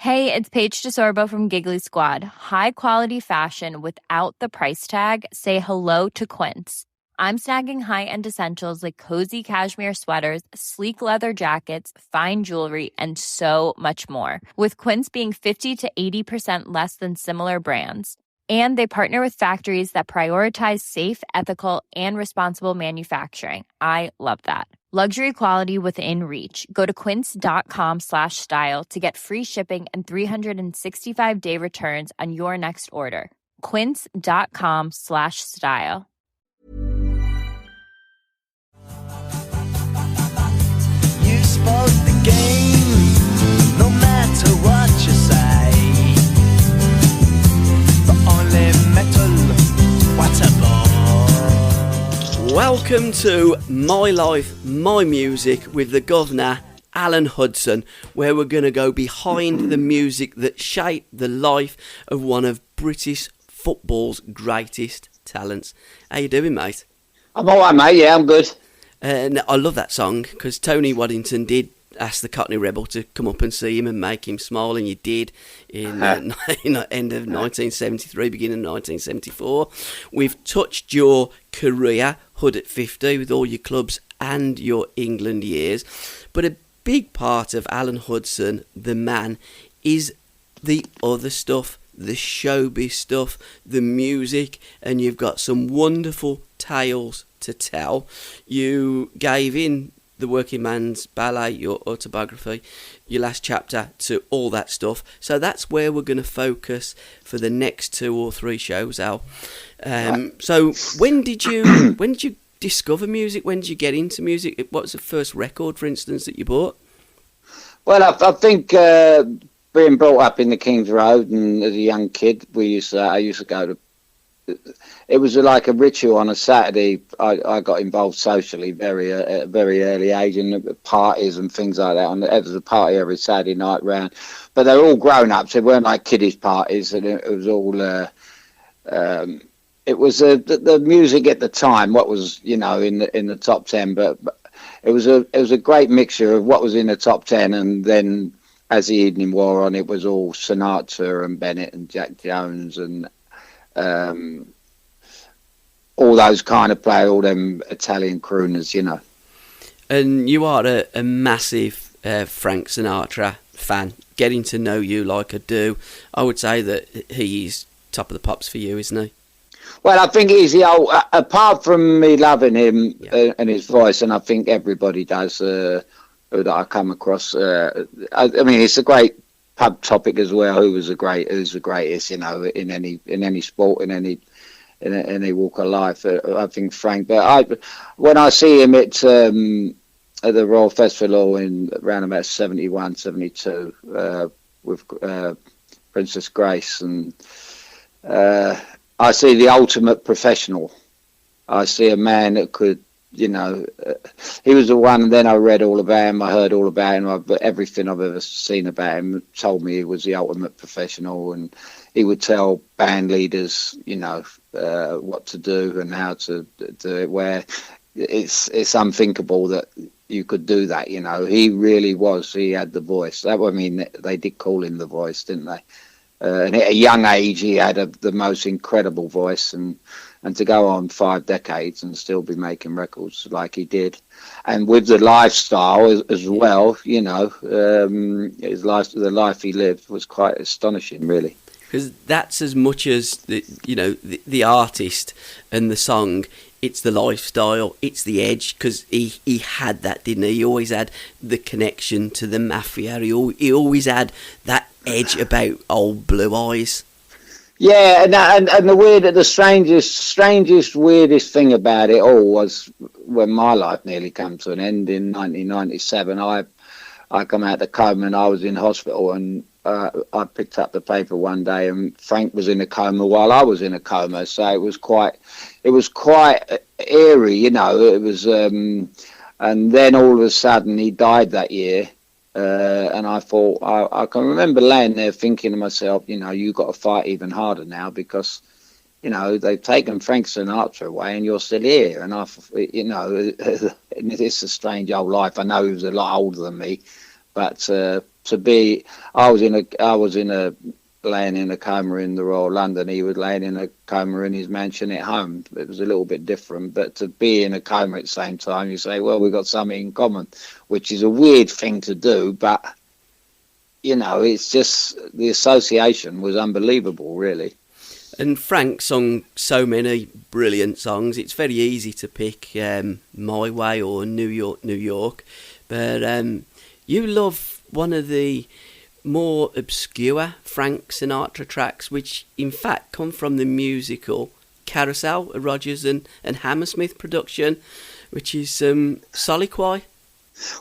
Hey, it's Paige DeSorbo from Giggly Squad. High quality fashion without the price tag. Say hello to Quince. I'm snagging high-end essentials like cozy cashmere sweaters, sleek leather jackets, fine jewelry, and so much more. With Quince being 50 to 80% less than similar brands. And they partner with factories that prioritize safe, ethical, and responsible manufacturing. I love that. Luxury quality within reach. Go to quince.com/style to get free shipping and 365-day returns on your next order. Quince.com/style. You spoke the game, no matter what you say. The only metal, what a ball. Welcome to My Life, My Music with the Governor, Alan Hudson, where we're going to go behind the music that shaped the life of one of British football's greatest talents. How you doing, mate? I'm all right, mate. Yeah, I'm good. And I love that song because Tony Waddington did ask the Cockney Rebel to come up and see him and make him smile, and you did in end of 1973, beginning of 1974. We've touched your career, Hood at 50, with all your clubs and your England years. But a big part of Alan Hudson, the man, is the other stuff, the showbiz stuff, the music, and you've got some wonderful tales to tell. You gave in the Working Man's Ballet, your autobiography, your last chapter, to all that stuff. So that's where we're going to focus for the next 2 or 3 shows, Al. So when did you discover music? When did you get into music? What was the first record, for instance, that you bought? Well, I think being brought up in the King's Road, and as a young kid, I used to go to. It was like a ritual on a Saturday. I got involved socially at a very early age in parties and things like that. And there was a party every Saturday night round, but they're all grown ups. So it weren't like kiddies parties, and it was all. It was the music at the time. What was in the top 10, but it was a great mixture of what was in the top 10, and then as the evening wore on, it was all Sinatra and Bennett and Jack Jones and. All those kind of play, all them Italian crooners, And you are a massive Frank Sinatra fan. Getting to know you like I do, I would say that he's top of the pops for you, isn't he? Well, I think he's apart from me loving him and his voice, and I think everybody does that I come across. I mean, it's a great pub topic as well. Who's the greatest, in any sport, in any walk of life. I think Frank. But when I see him at the Royal Festival in around about 71, 72 with Princess Grace, and I see the ultimate professional. I see a man that could. He was the one, and then I read all about him, I heard all about him, but everything I've ever seen about him told me he was the ultimate professional, and he would tell band leaders, what to do and how to do it, where it's unthinkable that you could do that, He really was, he had the voice. They did call him the voice, didn't they? And at a young age, he had the most incredible voice, and to go on 5 decades and still be making records like he did, and with the lifestyle as well, the life he lived was quite astonishing, really. Because that's as much as the artist and the song. It's the lifestyle, it's the edge, because he had that, didn't he? He always had the connection to the mafia. He always had that edge about old Blue Eyes. Yeah, and the strangest, weirdest thing about it all was when my life nearly came to an end in 1997. I come out of coma and I was in hospital, and I picked up the paper one day and Frank was in a coma while I was in a coma. So it was quite eerie, It was, and then all of a sudden he died that year. And I thought, I can remember laying there thinking to myself, you've got to fight even harder now because, they've taken Frank Sinatra away and you're still here. And it's a strange old life. I know he was a lot older than me, but to be. I was in a laying in a coma in the Royal London. He was laying in a coma in his mansion at home. It was a little bit different, but to be in a coma at the same time, you say, well, we've got something in common, which is a weird thing to do, but you know, it's just the association was unbelievable, really. And Frank sung so many brilliant songs. It's very easy to pick My Way or New York, New York. But you love one of the more obscure Frank Sinatra tracks, which in fact come from the musical Carousel, a Rodgers and Hammersmith production, which is Soliloquy.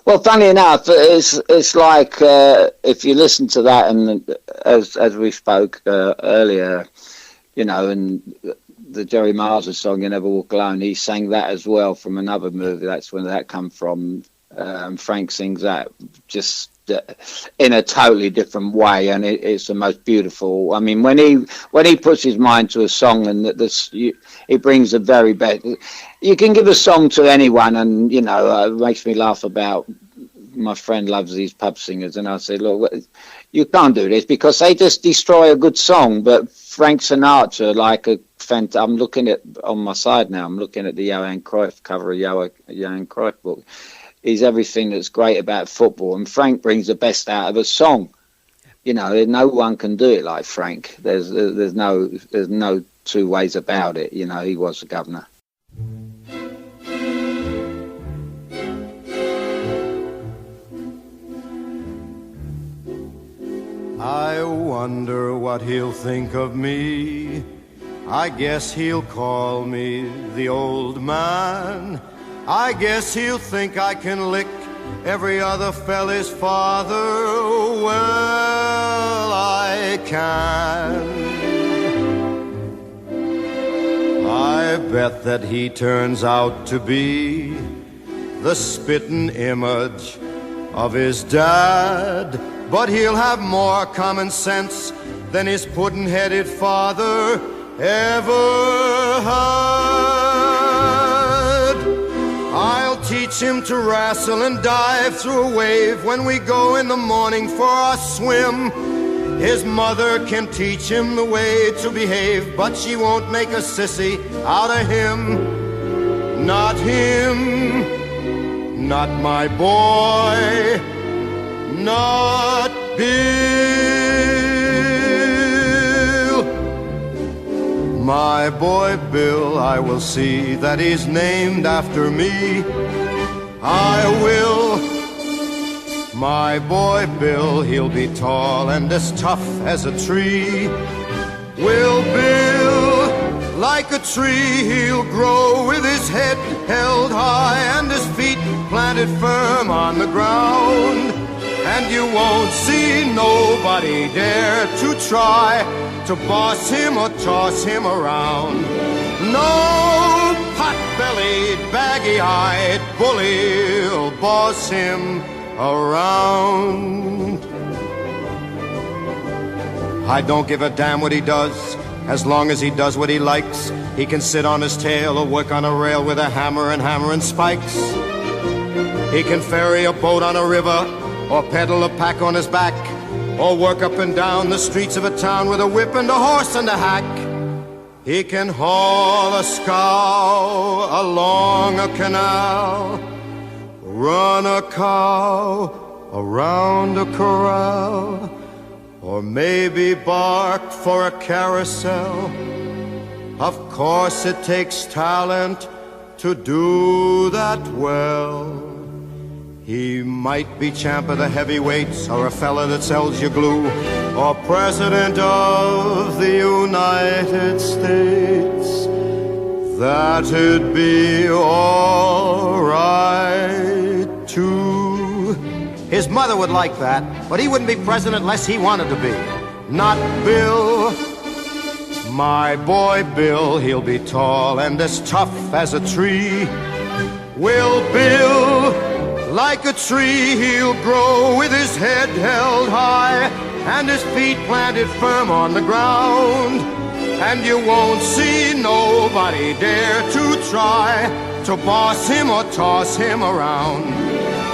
Well, funny enough, it's like if you listen to that, and as we spoke earlier, you know, and the Jerry Miles song "You Never Walk Alone," he sang that as well from another movie. That's when that come from. Frank sings that just in a totally different way, and it's the most beautiful. I mean, when he puts his mind to a song, and he brings the very best. You can give a song to anyone, and you know, it makes me laugh about. My friend loves these pub singers, and I say, look, you can't do this because they just destroy a good song. But Frank Sinatra, like I'm looking at on my side now. I'm looking at the Johan Cruyff cover of Johan Cruyff book. He's everything that's great about football, and Frank brings the best out of a song. You know, no one can do it like Frank. There's no two ways about it. You know, he was the governor. I wonder what he'll think of me. I guess he'll call me the old man. I guess he'll think I can lick every other fella's father. Well, I can. I bet that he turns out to be the spitting image of his dad, but he'll have more common sense than his puddin'-headed father ever had. I'll teach him to wrestle and dive through a wave when we go in the morning for our swim. His mother can teach him the way to behave, but she won't make a sissy out of him. Not him, not my boy, not Bill. My boy Bill, I will see that he's named after me. I will. My boy Bill, he'll be tall and as tough as a tree. Will Bill, like a tree, he'll grow with his head held high and his feet planted firm on the ground. And you won't see nobody dare to try to boss him or toss him around. No pot-bellied, baggy-eyed bully'll boss him around. I don't give a damn what he does, as long as he does what he likes. He can sit on his tail or work on a rail with a hammer and spikes. He can ferry a boat on a river, or pedal a pack on his back, or work up and down the streets of a town with a whip and a horse and a hack. He can haul a scow along a canal, run a cow around a corral, or maybe bark for a carousel. Of course it takes talent to do that well. He might be champ of the heavyweights, or a fella that sells you glue, or president of the United States. That'd be all right too. His mother would like that, but he wouldn't be president unless he wanted to be. Not Bill. My boy Bill, he'll be tall and as tough as a tree. Will Bill, like a tree, he'll grow with his head held high and his feet planted firm on the ground. And you won't see nobody dare to try to boss him or toss him around.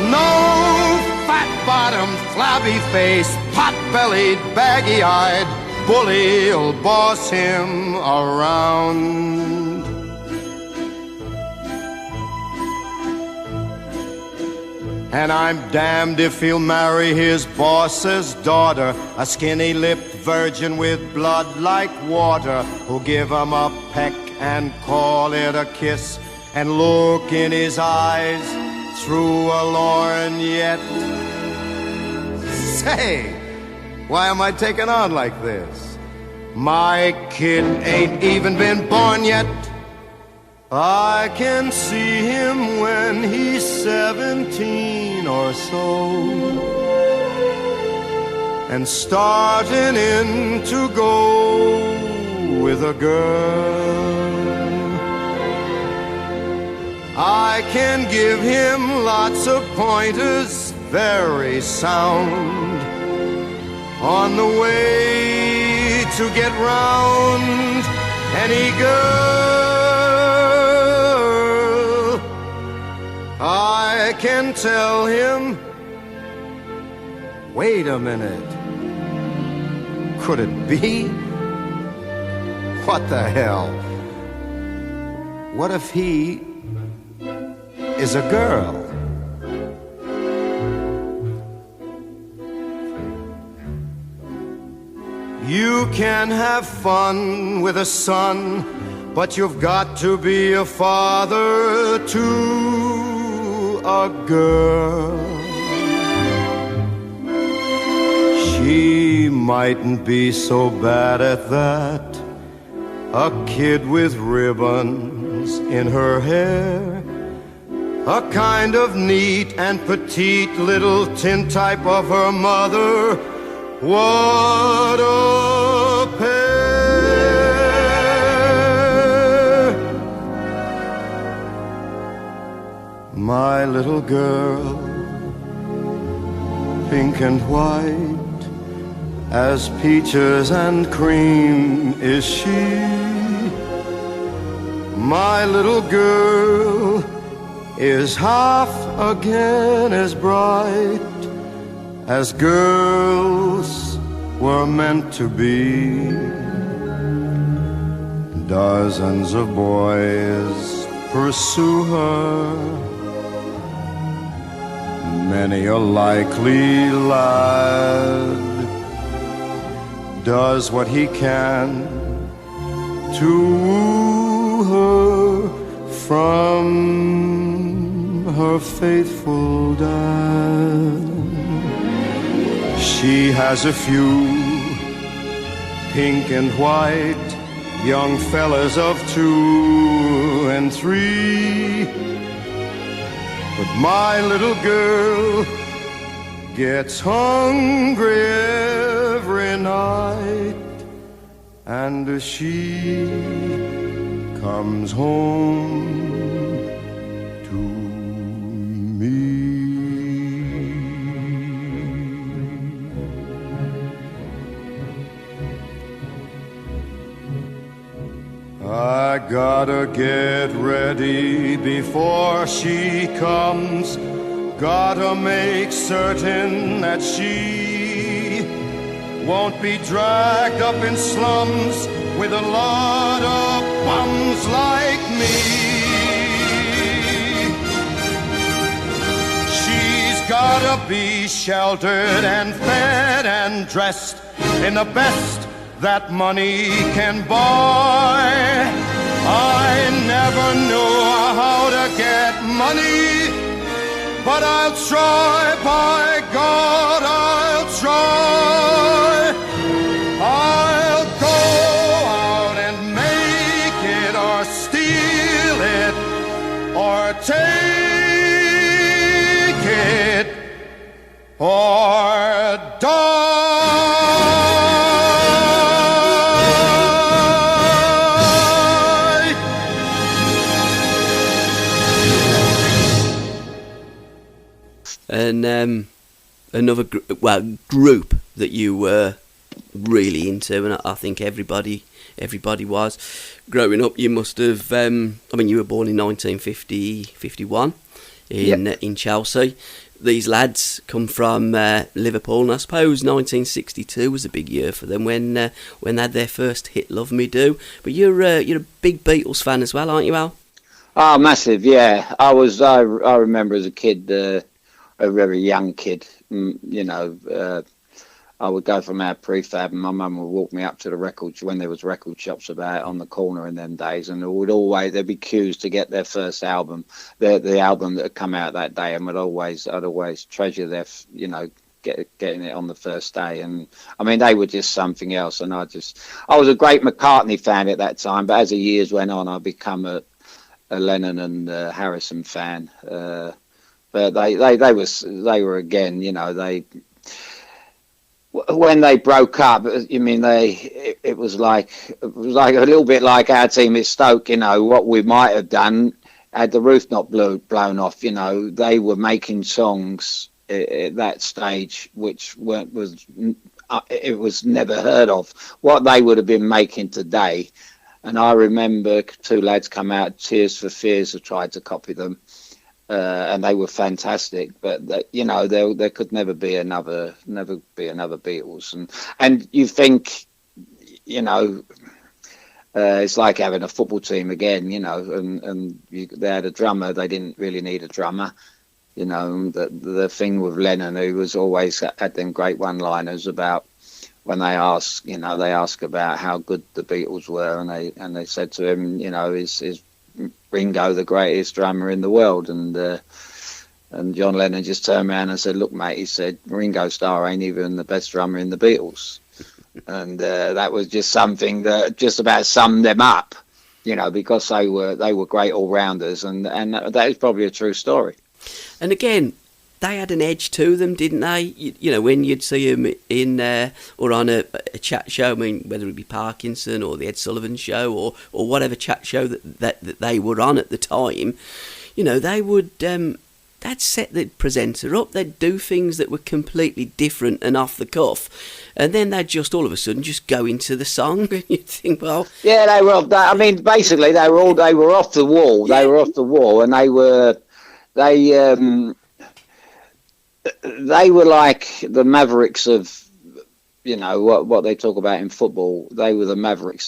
No fat-bottomed, flabby-faced, pot-bellied, baggy-eyed bully'll boss him around. And I'm damned if he'll marry his boss's daughter, a skinny-lipped virgin with blood like water, who'll give him a peck and call it a kiss, and look in his eyes through a lorgnette. Say, why am I taking on like this? My kid ain't even been born yet. I can see him when he's 17 or so, and starting in to go with a girl. I can give him lots of pointers, very sound, on the way to get round any girl. I can tell him, wait a minute, could it be? What the hell? What if he is a girl? You can have fun with a son, but you've got to be a father to a girl. She mightn't be so bad at that, a kid with ribbons in her hair, a kind of neat and petite little tintype of her mother. What a pair! My little girl, pink and white as peaches and cream is she. My little girl is half again as bright as girls were meant to be. Dozens of boys pursue her, many a likely lad does what he can to woo her from her faithful dad. She has a few pink and white young fellas of 2 and 3, but my little girl gets hungry every night, and she comes home to me. I gotta get ready before she comes. Gotta make certain that she won't be dragged up in slums with a lot of bums like me. She's gotta be sheltered and fed and dressed in the best that money can buy. I never knew how to get money, but I'll try, by God, I'll try. I'll go out and make it, or steal it, or take it, or die. And another group that you were really into, and I think everybody was growing up. You must have. I mean, you were born in 1951 in Chelsea. these lads come from Liverpool, and I suppose 1962 was a big year for them when they had their first hit, "Love Me Do." But you're a big Beatles fan as well, aren't you, Al? Oh, massive, yeah. I remember as a kid, a very young kid, I would go from our prefab, and my mum would walk me up to the records when there was record shops about on the corner in them days, and there'd be queues to get their first album, the album that had come out that day, and I'd always treasure their, getting it on the first day. And I mean, they were just something else. And I was a great McCartney fan at that time, but as the years went on, I become a Lennon and Harrison fan. But they were again, when they broke up, it was like a little bit like our team at Stoke. What we might have done had the roof not blown off. They were making songs at that stage which it was never heard of. What they would have been making today. And I remember two lads come out, Tears for Fears, have tried to copy them. And they were fantastic, but there could never be another Beatles, and you think, it's like having a football team again, and they had a drummer. They didn't really need a drummer, the thing with Lennon, who was always had them great one-liners about when they ask about how good the Beatles were, and they said to him, is Ringo the greatest drummer in the world? And John Lennon just turned around and said, "Look, mate," he said, "Ringo Starr ain't even the best drummer in the Beatles." And that was just something that just about summed them up, because they were great all-rounders, and that is probably a true story. And again, they had an edge to them, didn't they? When you'd see them in or on a chat show, I mean, whether it be Parkinson or the Ed Sullivan Show or whatever chat show that they were on at the time, they would they'd set the presenter up. They'd do things that were completely different and off the cuff, and then they'd just all of a sudden just go into the song, and you'd think, well, yeah, they were. Basically, they were off the wall. Yeah. They were off the wall, and they were like the Mavericks of, what they talk about in football. They were the Mavericks.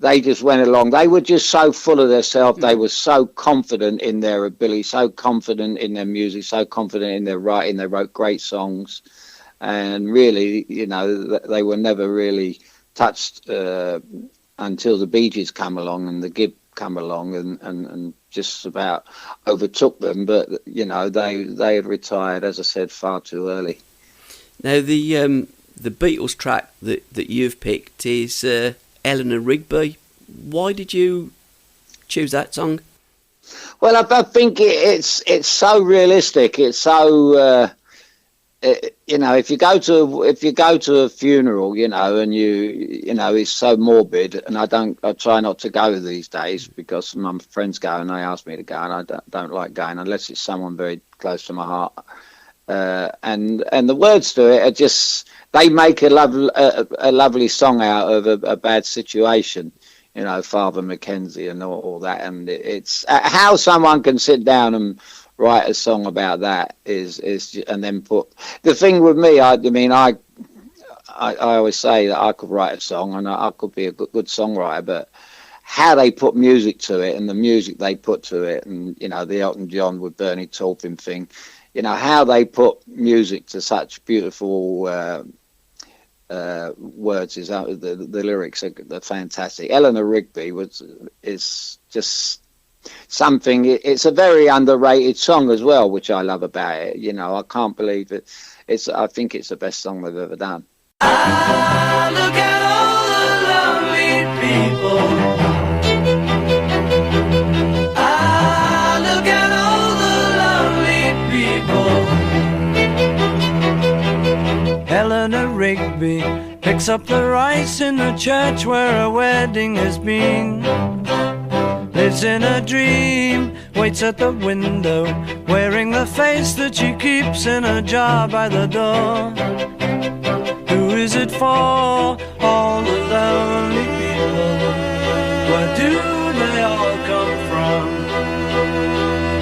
They just went along. They were just so full of themselves. They were so confident in their ability, so confident in their music, so confident in their writing. They wrote great songs, and really, they were never really touched until the Bee Gees come along and the Gib come along and just about overtook them. But they had retired, as I said, far too early. Now the Beatles track that you've picked is Eleanor Rigby. Why did you choose that song? Well, I think it's so realistic. It's so if you go to a funeral, and it's so morbid, and I try not to go these days because my friends go and they ask me to go, and I don't like going unless it's someone very close to my heart. And the words to it are just, they make a lovely song out of a bad situation, Father Mackenzie and all that. And it's how someone can sit down and write a song about that is and then put the thing with me. I always say that I could write a song and I could be a good songwriter, but how they put music to it and the music they put to it, and the Elton John with Bernie Taupin thing, how they put music to such beautiful words is the lyrics are fantastic. Eleanor Rigby is just something. It's a very underrated song as well, which I love about it. I can't believe it. I think it's the best song they've ever done. Ah, look at all the lonely people. Ah, look at all the lonely people. Eleanor Rigby picks up the rice in the church where a wedding has been. Lives in a dream, waits at the window, wearing the face that she keeps in a jar by the door. Who is it for? All the lonely people. Where do they all come from?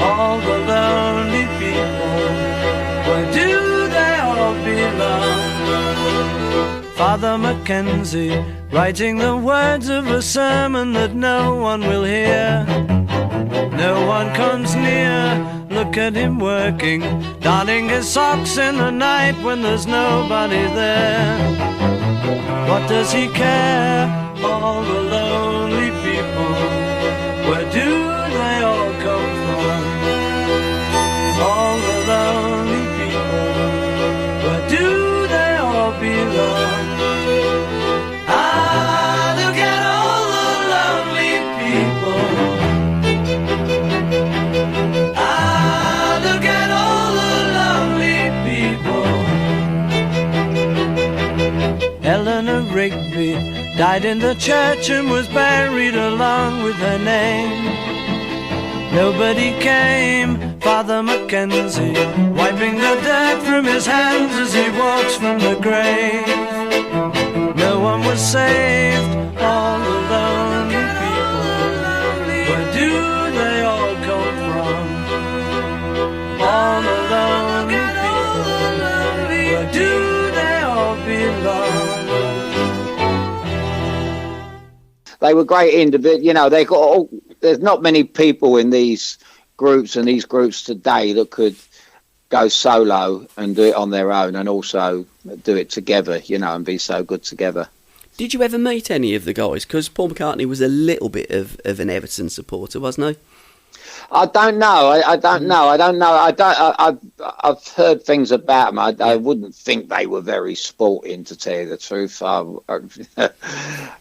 All the lonely people. Father Mackenzie, writing the words of a sermon that no one will hear. No one comes near, look at him working, darning his socks in the night when there's nobody there. What does he care? All the lonely people, where do they all come from? All the lonely people, where do they all belong? Ah, look at all the lonely people. Ah, look at all the lonely people. Eleanor Rigby died in the church and was buried along with her name. Nobody came, Father Mackenzie, wiping the dirt from his hands as he walks from the grave. No one was saved, all the lonely people, where do they all come from? All the lonely people, where do they all belong? They were great individuals. You know, they got all, there's not many people in these groups and these groups today that could go solo and do it on their own and also do it together, you know, and be so good together. Did you ever meet any of the guys? Because Paul McCartney was a little bit of an Everton supporter, wasn't he? I don't know. I don't know. I've heard things about them. I wouldn't think they were very sporting, to tell you the truth.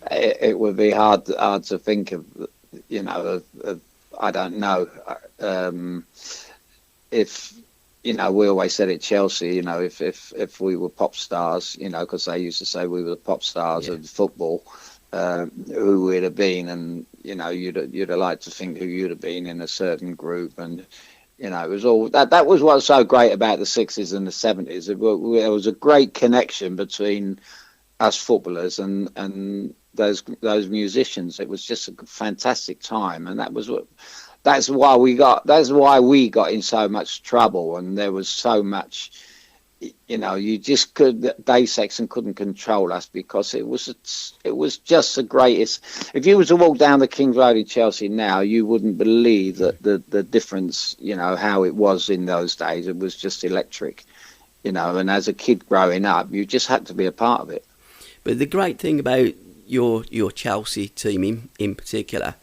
It would be hard to think of, you know, I don't know. If, you know, we always said at Chelsea, you know, if we were pop stars, you know, because they used to say we were the pop stars of football, who we'd have been, and you know, you'd have liked to think who you'd have been in a certain group, and you know, it was all that was what's so great about the 60s and the 70s. There was a great connection between us footballers and those musicians. It was just a fantastic time, and that's why we got in so much trouble, and there was so much. You know, you just Dave Sexton couldn't control us because it was just the greatest. If you was to walk down the King's Road in Chelsea now, you wouldn't believe that the difference, you know, how it was in those days. It was just electric, you know, and as a kid growing up, you just had to be a part of it. But the great thing about your Chelsea team in particular,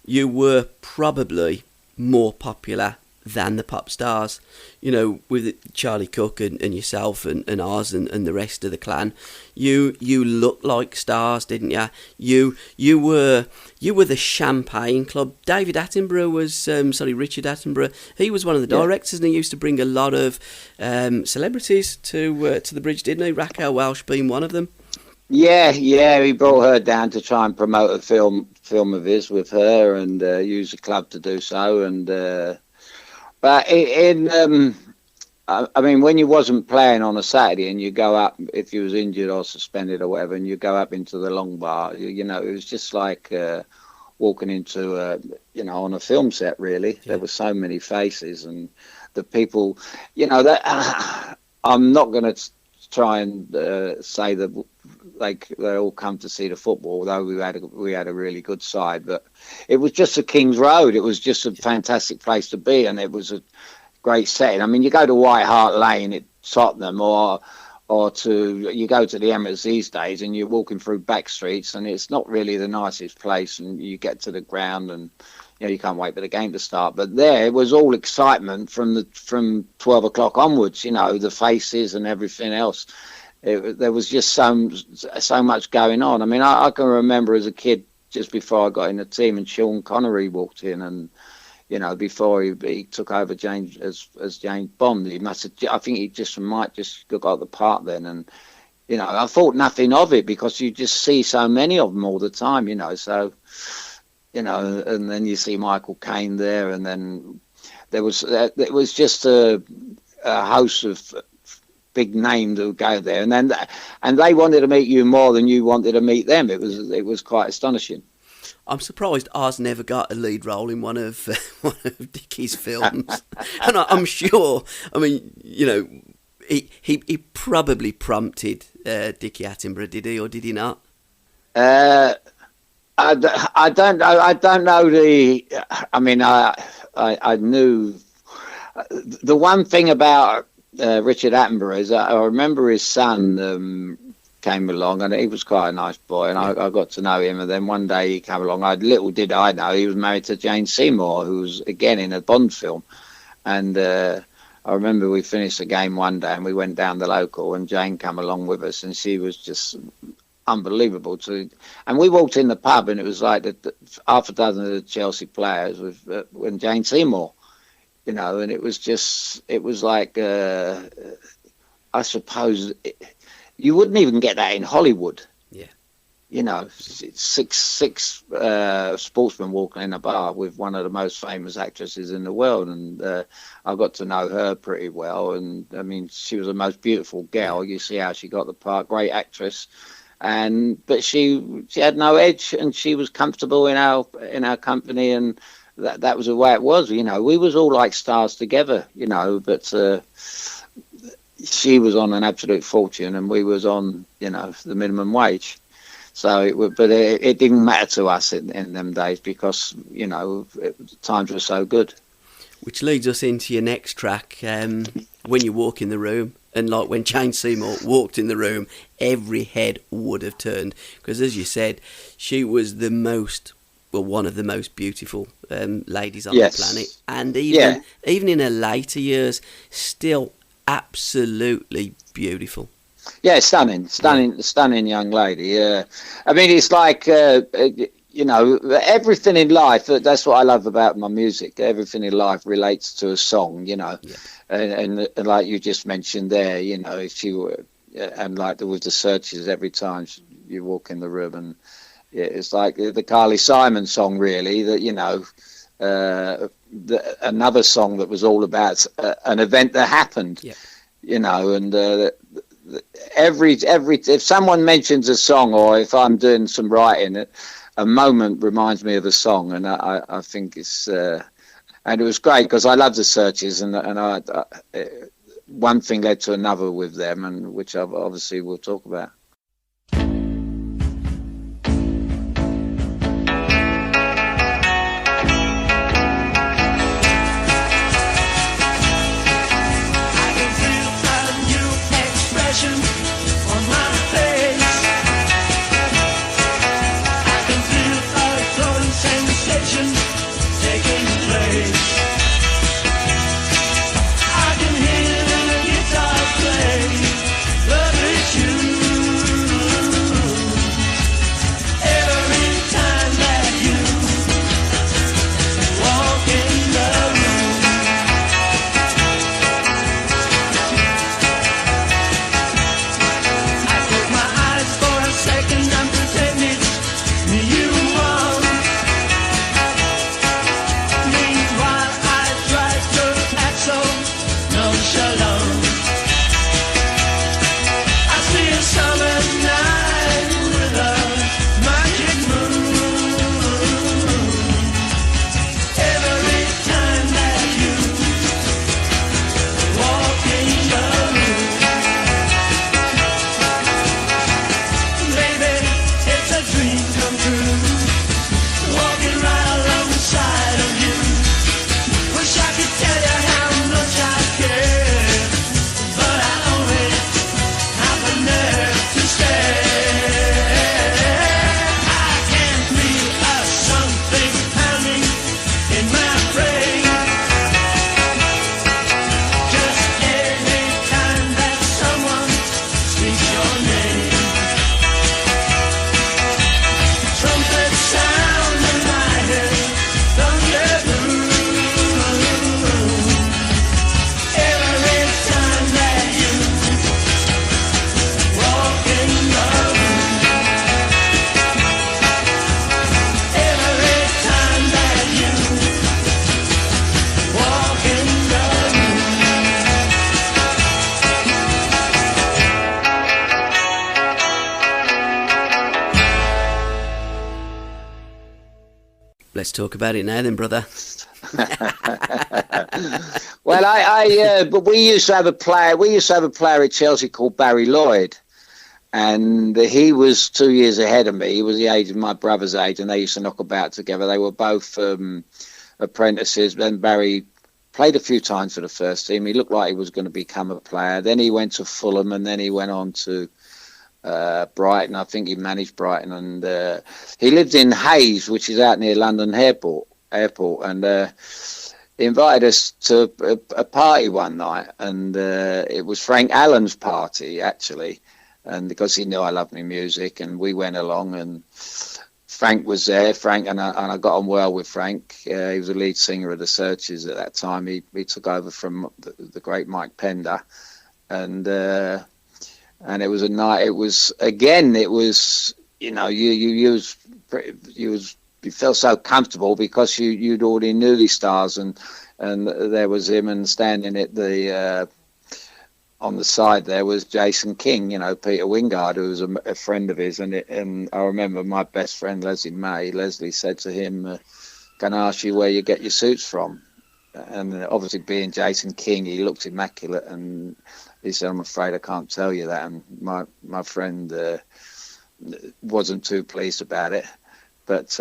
you were probably more popular than the pop stars, you know, with Charlie Cook and yourself and ours and the rest of the clan. You looked like stars, didn't you? You were the champagne club. Richard Attenborough, he was one of the directors, and he used to bring a lot of celebrities to the bridge, didn't he? Raquel Welch being one of them. Yeah, he brought her down to try and promote a film of his with her, and use the club to do so, and but I mean, when you wasn't playing on a Saturday and you go up, if you was injured or suspended or whatever, and you go up into the long bar, you know, it was just like walking into, you know, on a film set, really. Yeah. There were so many faces, and the people, you know, that I'm not going to try and say that like they all come to see the football, although we had a really good side, but it was just a King's Road. It was just a fantastic place to be, and it was a great setting. I mean, you go to White Hart Lane at Tottenham, or you go to the Emirates these days, and you're walking through back streets, and it's not really the nicest place. And you get to the ground, and you know, you can't wait for the game to start. But there, it was all excitement from 12 o'clock onwards. You know, the faces and everything else. There was just so much going on. I mean, I can remember as a kid, just before I got in the team, and Sean Connery walked in, and you know, before he took over James as James Bond, I think he might just got the part then, and you know, I thought nothing of it because you just see so many of them all the time, you know. So, you know, and then you see Michael Caine there, and then it was just a host of big name to go there, and they wanted to meet you more than you wanted to meet them. It was quite astonishing. I'm surprised ours never got a lead role in one of Dickie's films, and I'm sure. I mean, you know, he probably prompted Dickie Attenborough, did he, or did he not? I don't know. I don't know I mean, I knew the one thing about Richard Attenborough is that I remember his son came along, and he was quite a nice boy, and I got to know him. And then one day he came along. Little did I know he was married to Jane Seymour, who was again in a Bond film. And I remember we finished the game one day, and we went down the local, and Jane came along with us, and she was just unbelievable and we walked in the pub, and it was like half a dozen of the Chelsea players with and Jane Seymour, and it was like I suppose you wouldn't even get that in Hollywood. Six sportsmen walking in a bar with one of the most famous actresses in the world, and I got to know her pretty well. And I mean, she was the most beautiful girl. You see how she got the part, great actress. But she had no edge, and she was comfortable in our company, and that was the way it was. We was all like stars together, but she was on an absolute fortune, and we was on the minimum wage. So it didn't matter to us in them days, because times were so good. Which leads us into your next track, When You Walk in the Room. And like when Jane Seymour walked in the room, every head would have turned. Because as you said, she was one of the most beautiful ladies on the planet. And even in her later years, still absolutely beautiful. Yeah, stunning young lady. Yeah, I mean, it's like everything in life. That's what I love about my music. Everything in life relates to a song. And like you just mentioned there, if you were, and like with the Searchers, every time you walk in the room, and it's like the Carly Simon song, really. That another song that was all about an event that happened. Yeah. And if someone mentions a song, or if I'm doing some writing, a moment reminds me of a song, and I think it's and it was great because I love the Searchers, and one thing led to another with them, and which obviously we'll talk about. Let's talk about it now then, brother. Well, but we used to have a player. We used to have a player at Chelsea called Barry Lloyd, And he was 2 years ahead of me. He was the age of my brother's age, and they used to knock about together. They were both apprentices. Then Barry played a few times for the first team. He looked like he was going to become a player. Then he went to Fulham, and then he went on to Brighton. I think he managed Brighton, and he lived in Hayes, which is out near London Airport. And he invited us to a party one night, and it was Frank Allen's party, actually. And because he knew I loved my music, and we went along, and Frank was there. Frank and I got on well with Frank. He was the lead singer of the Searchers at that time. He took over from the great Mike Pender, and it was a night. It was you felt so comfortable because you'd already knew these stars, and there was him, and standing at the on the side there was Jason King, Peter Wingard, who was a friend of his, and I remember my best friend Leslie said to him, "Can I ask you where you get your suits from?" And obviously, being Jason King, he looked immaculate, and he said, "I'm afraid I can't tell you that." And my friend wasn't too pleased about it, but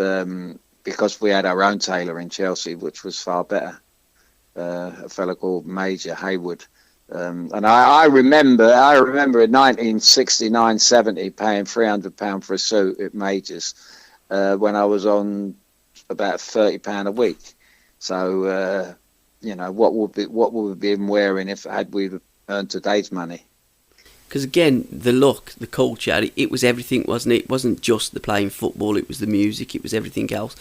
because we had our own tailor in Chelsea, which was far better, a fellow called Major Haywood. And I remember in 1969-70 paying £300 for a suit at Majors when I was on about £30 a week. So what would we been wearing had we earned today's money? Because again, the look, the culture, it was everything, wasn't it? It wasn't just the playing football; it was the music, it was everything else.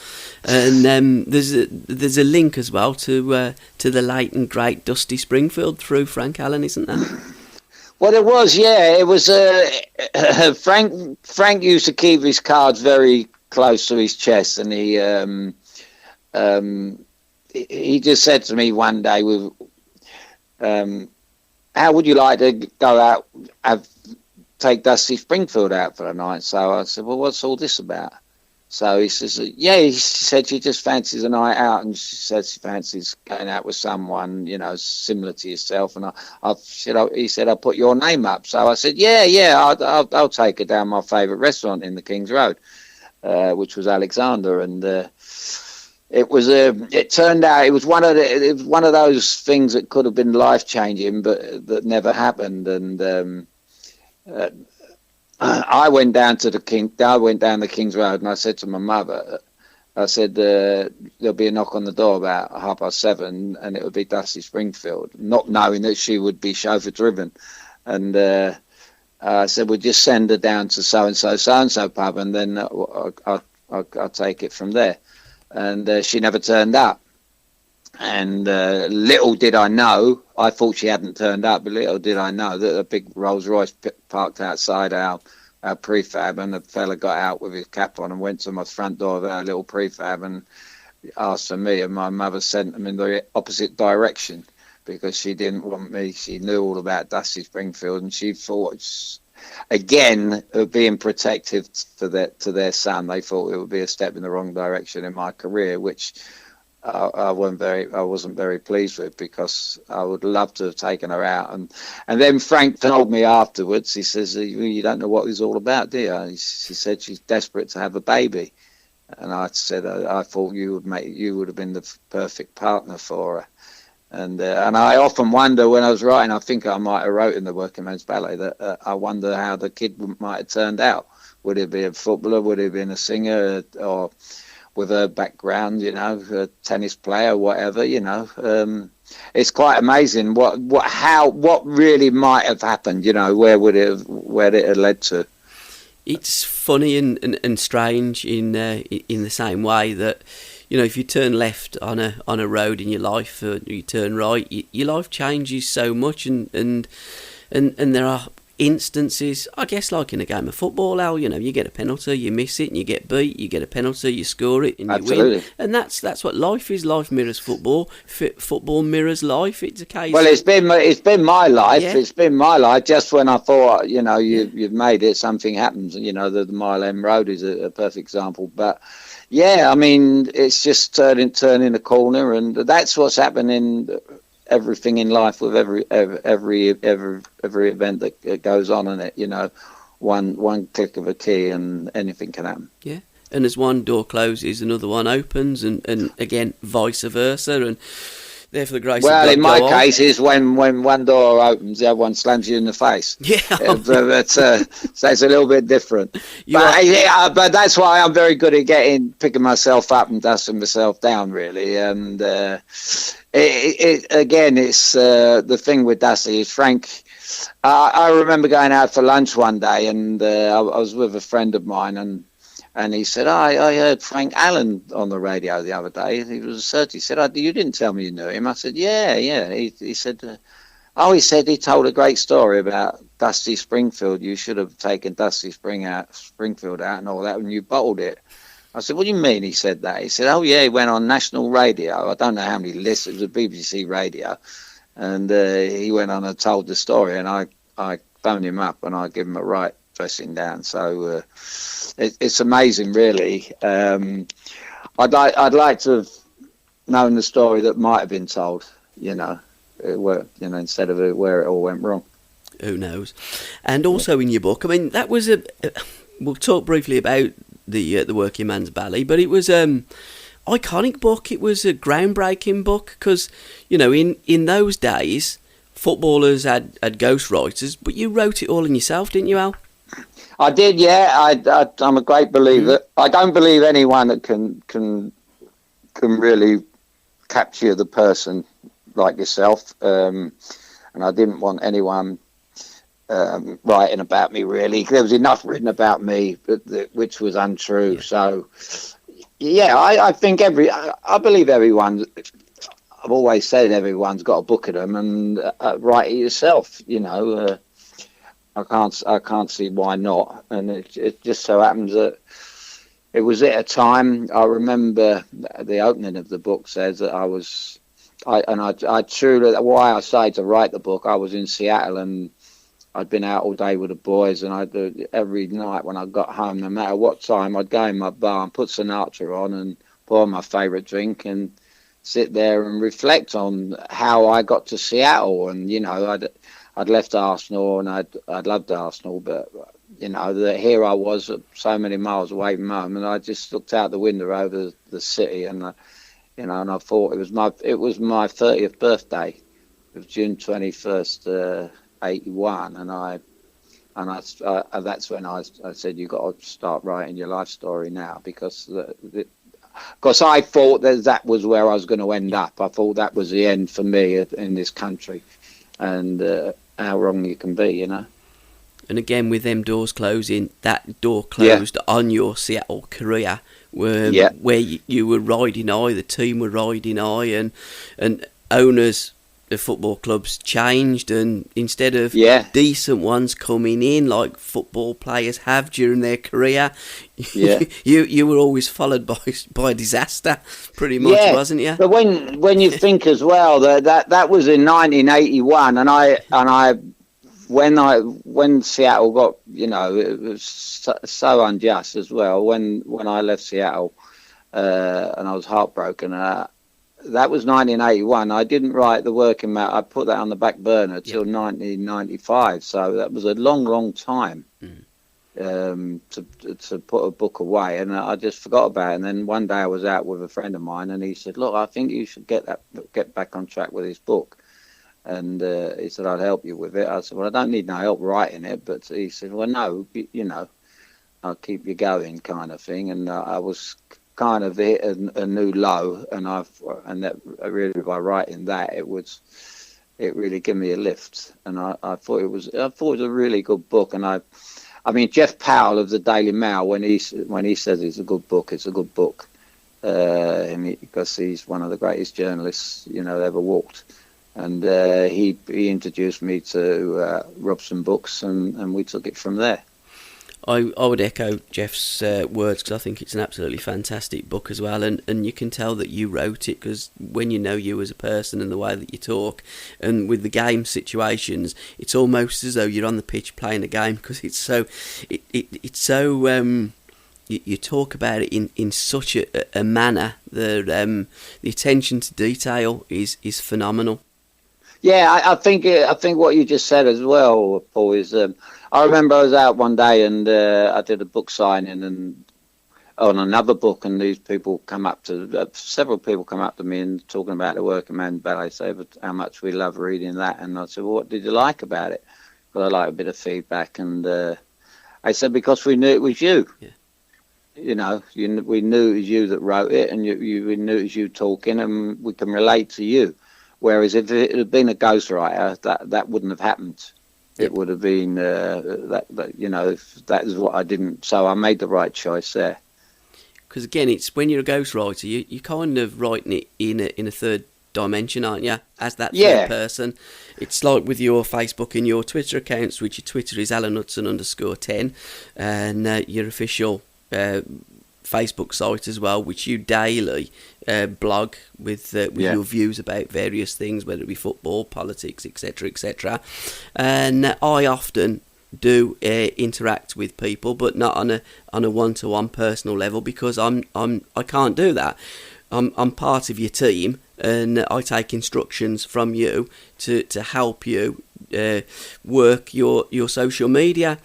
And there's a link as well to the late and great Dusty Springfield through Frank Allen, isn't there? Well, it was, yeah. It was Frank used to keep his cards very close to his chest, and he just said to me one day, "How would you like to go out, take Dusty Springfield out for the night?" So I said, "Well, what's all this about?" So he says, "Yeah," he said, "she just fancies a night out, and she said she fancies going out with someone, similar to yourself." And he said, "I'll put your name up." So I said, "Yeah, I'll take her down my favourite restaurant in the King's Road, which was Alexander." And it turned out it was one of those things that could have been life changing, but that never happened. And I went down the King's Road, and I said to my mother, I said, "There'll be a knock on the door about 7:30, and it would be Dusty Springfield," not knowing that she would be chauffeur driven. And I said, "We'll just send her down to so and so pub, and then I'll take it from there." And she never turned up. And little did I know, I thought she hadn't turned up, but little did I know that a big Rolls Royce parked outside our prefab, and the fella got out with his cap on and went to my front door of our little prefab and asked for me, and my mother sent him in the opposite direction because she didn't want me. She knew all about Dusty Springfield, and she thought, again, being protective to their son, they thought it would be a step in the wrong direction in my career, which I wasn't very pleased with, because I would love to have taken her out. And then Frank told me afterwards, he says, "You don't know what it was all about, do you?" He said, "She's desperate to have a baby." And I said, "I thought you would have been the perfect partner for her." And I often wonder when I was writing, I think I might have wrote in the Working Men's Ballet that I wonder how the kid might have turned out. Would it be a footballer? Would it have been a singer? Or with her background, a tennis player, whatever, It's quite amazing what really might have happened, where it had led to. It's funny and strange in the same way that, if you turn left on a road in your life, or you turn right, your life changes so much, and there are instances, I guess, like in a game of football, Al, you get a penalty, you miss it, and you get beat, you get a penalty, you score it, and you win. And that's what life is. Life mirrors football. Football mirrors life. It's a case. Well, it's been my life. Yeah. It's been my life. Just when I thought, you've made it, something happens. The Mile End Road is a perfect example. But yeah, I mean, it's just turning a corner, and that's what's happening. Everything in life with every event that goes on in it, one click of a key and anything can happen. Yeah. And as one door closes, another one opens, and again, vice versa, and therefore the grace of God Well, in my go on. case, is when one door opens, the other one slams you in the face. Yeah. So it's a little bit different. But that's why I'm very good at picking myself up and dusting myself down, really. And again, it's the thing with Dusty is Frank. I remember going out for lunch one day, and I was with a friend of mine, and he said, I heard Frank Allen on the radio the other day. He was a surgeon. He said, you didn't tell me you knew him. I said, yeah. He said, he said he told a great story about Dusty Springfield. You should have taken Dusty Springfield out and all that when you bottled it. I said, what do you mean he said that? He said, oh, yeah, he went on national radio. I don't know how many lists. It was a BBC radio. And he went on and told the story, and I phoned him up and I gave him a right dressing down. So it's amazing, really. I'd like to have known the story that might have been told, instead of where it all went wrong. Who knows? And also in your book, I mean, that was we'll talk briefly about the Working Man's Ballet, but it was iconic book. It was a groundbreaking book because, in those days, footballers had ghostwriters, but you wrote it all in yourself, didn't you, Al? I did, yeah. I'm a great believer. I don't believe anyone that can really capture the person like yourself. And I didn't want anyone writing about me, really. There was enough written about me, which was untrue. Yeah. So, yeah, I think I believe everyone. I've always said everyone's got a book of them, and write it yourself. I can't see why not. And it just so happens that it was at a time. I remember the opening of the book says that I truly, why I decided to write the book. I was in Seattle and I'd been out all day with the boys, and every night when I got home, no matter what time, I'd go in my bar and put Sinatra on and pour my favourite drink and sit there and reflect on how I got to Seattle. And I'd left Arsenal, and I'd loved Arsenal, but that here I was so many miles away from home, and I just looked out the window over the city, and and I thought it was my 30th birthday. It was June 21st, 81, and that's when I said, you got to start writing your life story now, because I thought that was where I was going to end up. I thought that was the end for me in this country, and how wrong you can be, And again, with them doors closing, that door closed on your Seattle career, where you were riding high, the team were riding high, and owners of football clubs changed, and instead of decent ones coming in like football players have during their career, you were always followed by a disaster, pretty much, wasn't you? But when you think as well that was in 1981, and when Seattle got, it was so unjust as well. When I left Seattle, and I was heartbroken. That was 1981. I didn't write the Working Man. I put that on the back burner till 1995. So that was a long, long time to put a book away, and I just forgot about it. And then one day I was out with a friend of mine, and he said, "Look, I think you should get back on track with this book." And he said, "I'll help you with it." I said, "Well, I don't need no help writing it." But he said, "Well, no, I'll keep you going," kind of thing. And I was kind of hit a new low, and that really, by writing that, it really gave me a lift. And I thought it was a really good book. And I mean, Jeff Powell of the Daily Mail, when he says it's a good book, it's a good book, because he's one of the greatest journalists ever walked. And he introduced me to Robson Books, and we took it from there. I would echo Jeff's words, because I think it's an absolutely fantastic book as well, and you can tell that you wrote it, because when you know you as a person and the way that you talk, and with the game situations, it's almost as though you're on the pitch playing a game, because it's so you talk about it in such a manner that the attention to detail is phenomenal. Yeah, I think what you just said as well, Paul, is I remember I was out one day and I did a book signing and on another book, and these people come up to several people come up to me and talking about the Working Man Ballet, say how much we love reading that, and I said, well, what did you like about it? Well, I like a bit of feedback, and I said because we knew it was you. Yeah. You know, we knew it was you that wrote it, and we knew it was you talking, and we can relate to you. Whereas if it had been a ghostwriter, that wouldn't have happened. It would have been that you know, that is what I didn't. So I made the right choice there. Because again, it's when you're a ghostwriter, you're kind of writing it in a third dimension, aren't you? As that third person. It's like with your Facebook and your Twitter accounts, which your Twitter is Alan Hudson _10, and your official Facebook site as well, which you daily blog with your views about various things, whether it be football, politics, etc., etc. And I often do interact with people, but not on a one-to-one personal level, because I can't do that. I'm part of your team, and I take instructions from you to help you work your social media.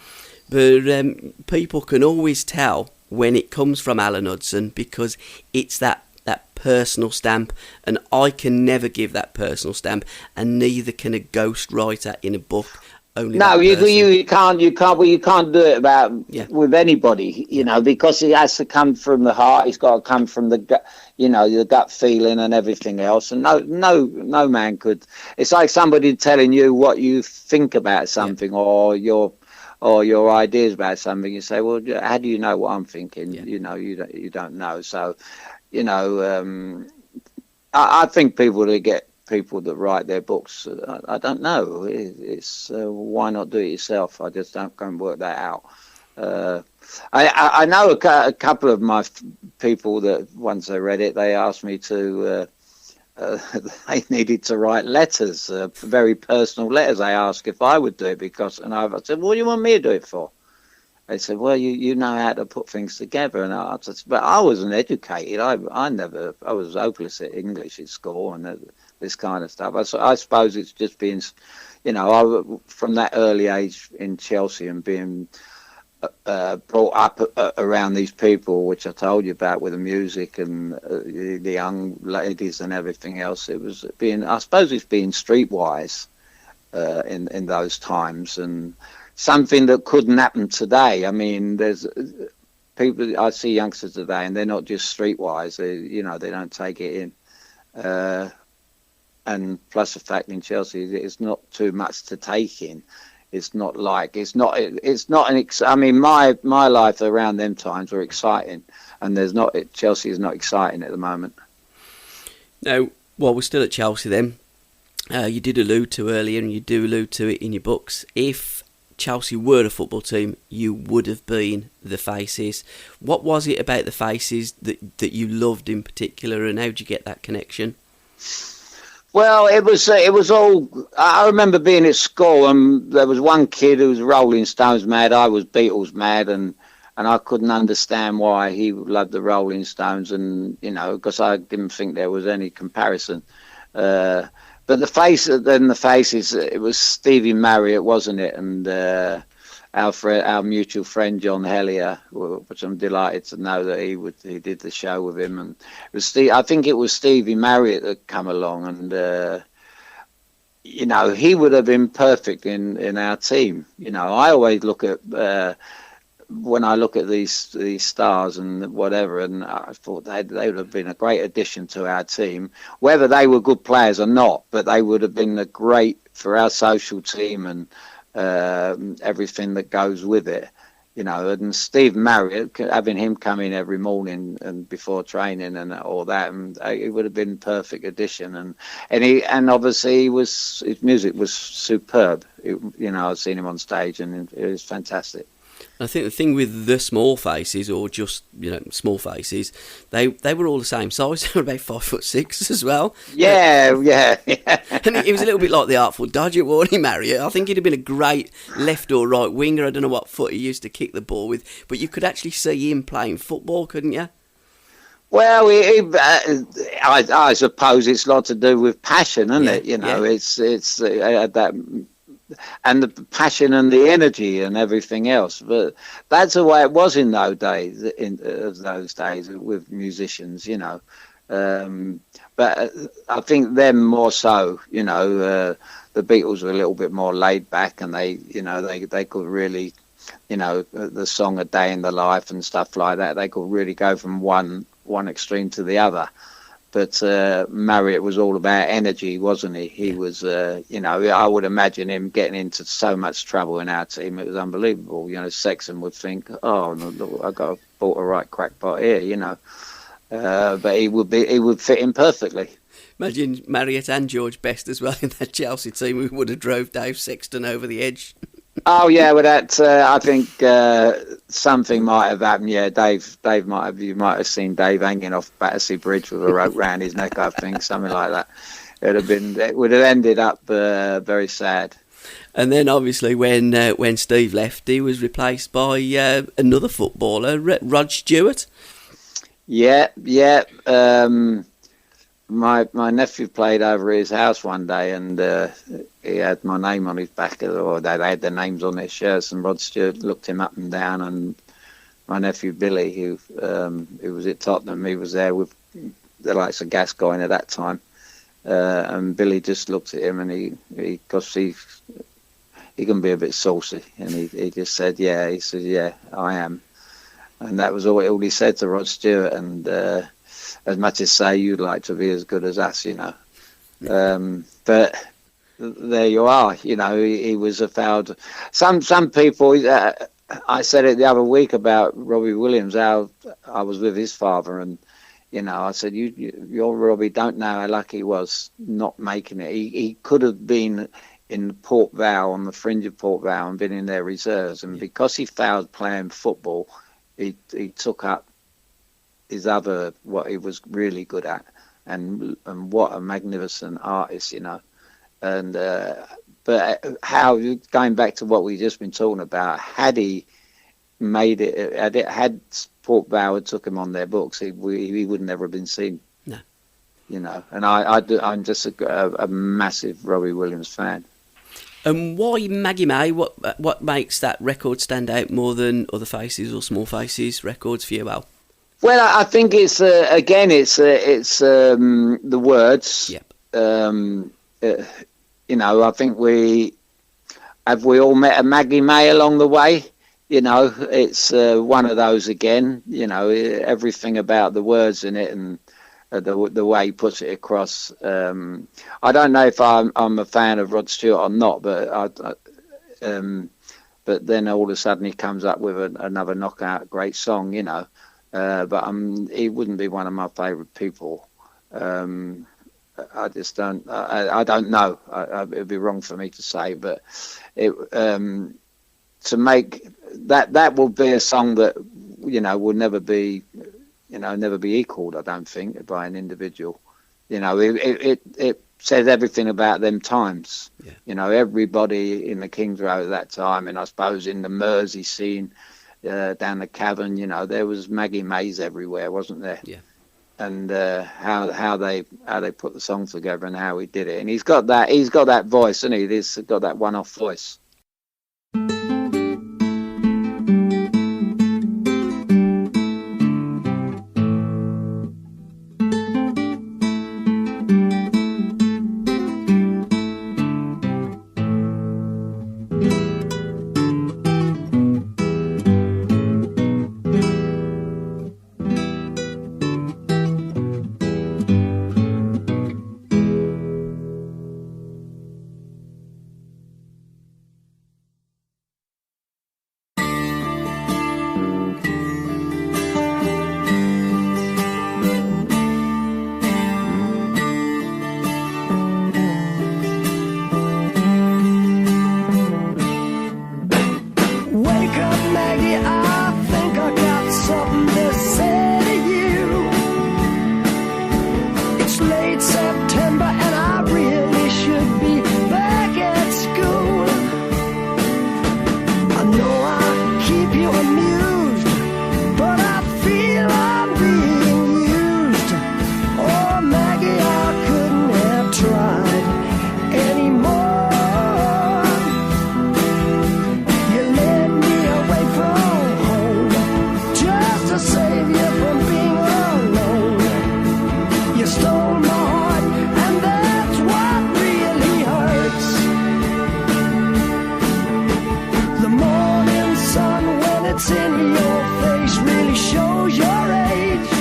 But people can always tell when it comes from Alan Hudson, because it's that personal stamp, and I can never give that personal stamp, and neither can a ghostwriter in a book. No, you can't do it with anybody, you know, because it has to come from the heart. It's got to come from the gut, you know, your gut feeling and everything else. And no man could. It's like somebody telling you what you think about something, or your ideas about something. You say, well, how do you know what I'm thinking? Yeah. You know, you don't know. So, you know, I think people that write their books, I don't know. It's why not do it yourself? I just don't go and work that out. I know a couple of my people that once they read it, they asked me to. They needed to write letters, very personal letters. They asked if I would do it and I said, "What do you want me to do it for?" They said, "Well, you know how to put things together." And I said, "But I wasn't educated. I was hopeless at English at school and this kind of stuff." I suppose it's just being, you know, from that early age in Chelsea and being brought up around these people, which I told you about with the music and the young ladies and everything else. It was I suppose it's being streetwise in those times, and something that couldn't happen today. I mean, there's people, I see youngsters today, and they're not just streetwise. They don't take it in. And plus the fact in Chelsea, it's not too much to take in. It's not I mean, my life around them times were exciting, and Chelsea is not exciting at the moment. Now, while we're still at Chelsea then, you did allude to earlier, and you do allude to it in your books, if Chelsea were a football team, you would have been the Faces. What was it about the Faces that you loved in particular, and how did you get that connection? Well, it was all. I remember being at school, and there was one kid who was Rolling Stones mad. I was Beatles mad, and I couldn't understand why he loved the Rolling Stones, and you know, because I didn't think there was any comparison. But the Faces, it was Stevie Marriott, wasn't it? And our mutual friend John Hellier, which I'm delighted to know that he did the show with him, and it was I think it was Stevie Marriott that come along, and you know, he would have been perfect in our team. You know, I always look at when I look at these stars and whatever, and I thought they would have been a great addition to our team, whether they were good players or not, but they would have been great for our social team and everything that goes with it, you know. And Steve Marriott, having him come in every morning and before training and all that, and it would have been a perfect addition. And obviously his music was superb. You know, I've seen him on stage, and it was fantastic. I think the thing with the Small Faces, or just, you know, Small Faces, they were all the same size. They were about 5'6" as well. Yeah. And it was a little bit like the Artful Dodger, wasn't he, Marriott? I think he'd have been a great left or right winger. I don't know what foot he used to kick the ball with, but you could actually see him playing football, couldn't you? Well, I suppose it's a lot to do with passion, isn't it? You know, it's that and the passion and the energy and everything else. But that's the way it was in those days. With musicians, you know. But I think them more so. You know, the Beatles were a little bit more laid back, and they could really, you know, the song "A Day in the Life" and stuff like that. They could really go from one extreme to the other. But Marriott was all about energy, wasn't he? He was, you know, I would imagine him getting into so much trouble in our team. It was unbelievable. You know, Sexton would think, oh, no, I bought a right crackpot here, you know. But he would fit in perfectly. Imagine Marriott and George Best as well in that Chelsea team. We would have drove Dave Sexton over the edge. Oh yeah, well that I think something might have happened. Yeah, you might have seen Dave hanging off Battersea Bridge with a rope round his neck. I think something like that. It would have ended up very sad. And then obviously when Steve left, he was replaced by another footballer, Rod Stewart. Yeah. My nephew played over his house one day, and he had my name on his back, or they had their names on their shirts. And Rod Stewart looked him up and down, and my nephew Billy, who was at Tottenham, he was there with the likes of Gascoigne at that time, and Billy just looked at him, and he can be a bit saucy, and he just said, yeah, I am, and that was all he said to Rod Stewart, and. As much as say you'd like to be as good as us, you know. But there you are, you know. He was a fouled. Some people. I said it the other week about Robbie Williams. How I was with his father, and you know, I said, "Your Robbie don't know how lucky he was not making it. He could have been in Port Vale, on the fringe of Port Vale, and been in their reserves. And because he failed playing football, he took up his other, what he was really good at, and what a magnificent artist, you know. And but how, going back to what we just been talking about, had he made it, had Port Vale took him on their books, he would never have been seen. No, you know. And I'm just a massive Robbie Williams fan. And why Maggie May? What makes that record stand out more than Other Faces or Small Faces records for you, Al? Well, I think it's again, it's the words. Yep. You know, I think we all met a Maggie May along the way. You know, it's one of those again. You know, everything about the words in it and the way he puts it across. I don't know if I'm a fan of Rod Stewart or not, but but then all of a sudden he comes up with another knockout great song. You know. But he wouldn't be one of my favourite people. I just don't. I don't know. It'd be wrong for me to say, but it to make that will be a song that, you know, will never be equalled. I don't think, by an individual. You know, it says everything about them times. Yeah. You know, everybody in the King's Road at that time, and I suppose in the Mersey scene. Down the cavern, you know, there was Maggie Mays everywhere, wasn't there? Yeah. And how they put the song together and how he did it, and he's got that voice, isn't he? He's got that one-off voice. save you from being alone. You stole my heart, and that's what really hurts. The morning sun, when it's in your face, really shows your age.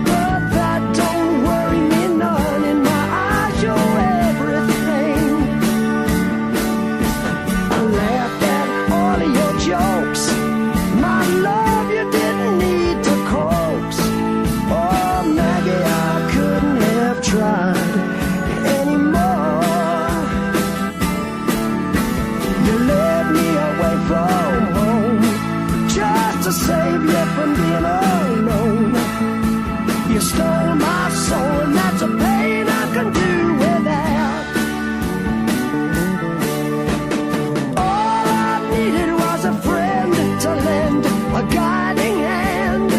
But that don't worry me none. In my eyes, you're everything. I laughed at all of your jokes. My love, you didn't need to coax. Oh, Maggie, I couldn't have tried anymore. You led me away from home just to save you from being alone. You stole my soul, and that's a pain I can do without. All I needed was a friend to lend a guiding hand.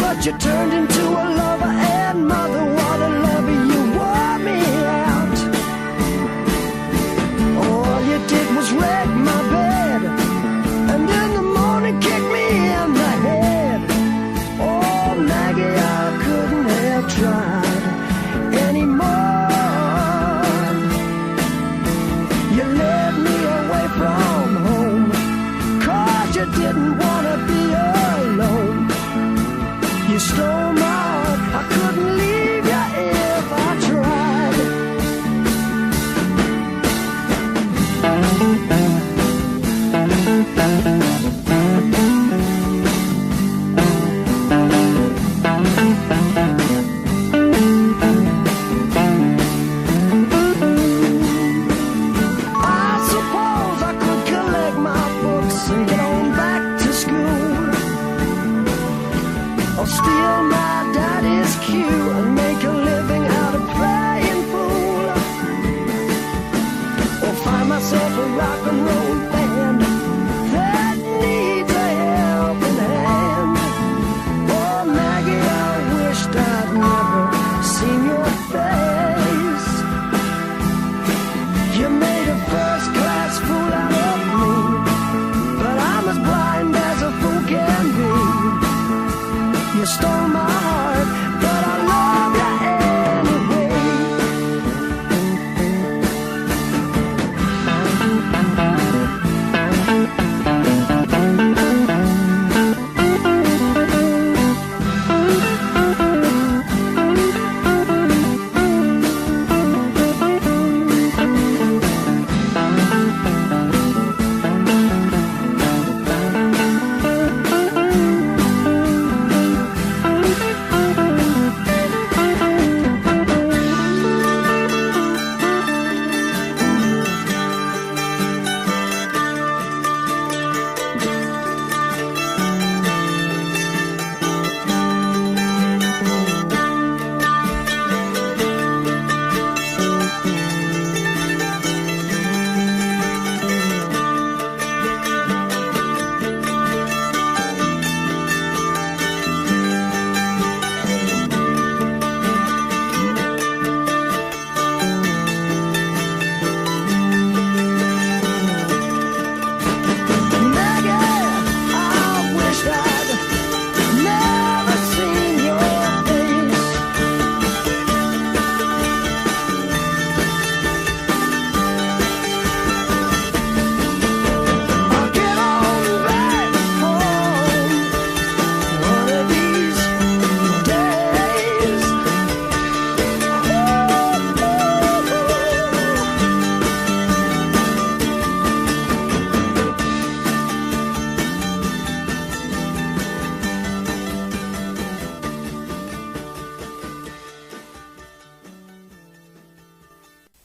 But you turned into a lover and mother. What a lover, you wore me out. All you did was wreck my bed, and in the morning kick me in the head. Oh, Maggie, I couldn't have tried anymore. You led me away from home, 'cause you didn't want to be alone. You stole my heart, I couldn't leave you if I tried. I suppose I could collect my books and get on back to school, or steal my daddy's cue and make a living out of playing fool, or find myself a rock and roll band that needs a helping hand. Oh, Maggie, I wished I'd never seen your face. You made a first-class fool out of me, but I'm as blind as a fool can be. You stole my heart, but I love you anyway.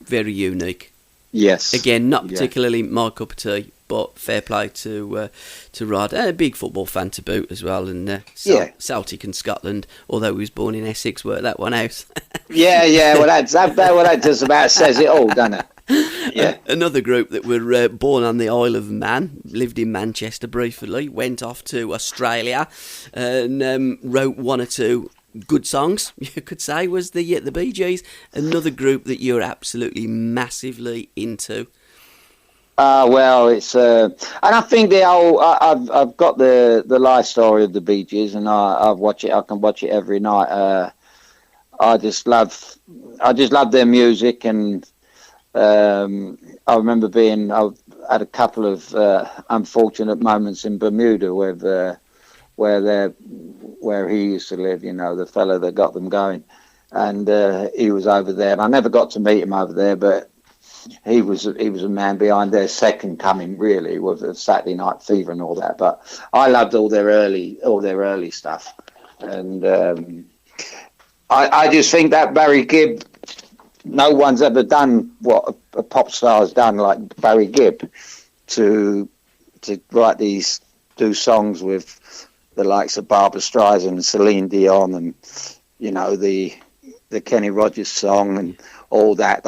Very unique. Yes. Again, not Yeah. particularly my cup of tea, but fair play to Rod. A big football fan to boot as well, and Celtic and Scotland, although he was born in Essex, worked that one out. Yeah. Well, that just about says it all, doesn't it? Yeah. Another group that were born on the Isle of Man, lived in Manchester briefly, went off to Australia, and wrote one or two good songs, you could say, was the Bee Gees. Another group that you're absolutely massively into. Well, it's and I think I've got the life story of the Bee Gees, and I watch it. I can watch it every night. I just love their music, and I remember I've had a couple of unfortunate moments in Bermuda where he used to live. The fellow that got them going, and he was over there. And I never got to meet him over there, but he was a man behind their second coming, really, with the Saturday Night Fever and all that. But I loved all their early stuff, and I just think that Barry Gibb, no one's ever done what a pop star has done like Barry Gibb, to do songs with the likes of Barbra Streisand and Celine Dion, and the Kenny Rogers song and all that.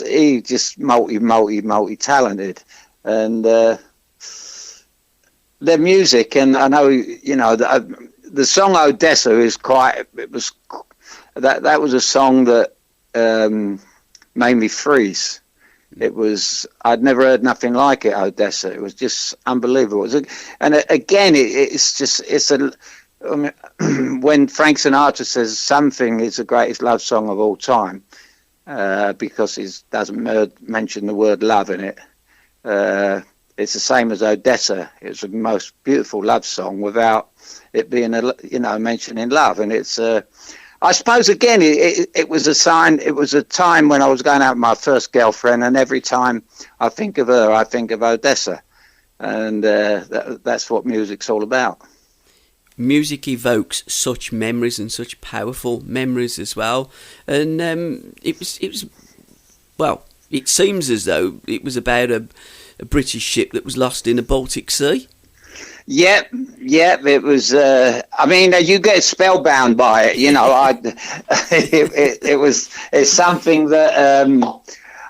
He just multi talented, and their music. And I know the song Odessa is that was a song that made me freeze. I'd never heard nothing like it, Odessa. It was just unbelievable. When Frank Sinatra says something is the greatest love song of all time, because he doesn't mention the word love in it, it's the same as Odessa. It's the most beautiful love song without it being mentioning love. And it's I suppose again it was a sign. It was a time when I was going out with my first girlfriend, and every time I think of her, I think of Odessa, and that's what music's all about. Music evokes such memories, and such powerful memories as well. And it seems as though it was about a British ship that was lost in the Baltic Sea. Yep. It was. You get spellbound by it. It's something that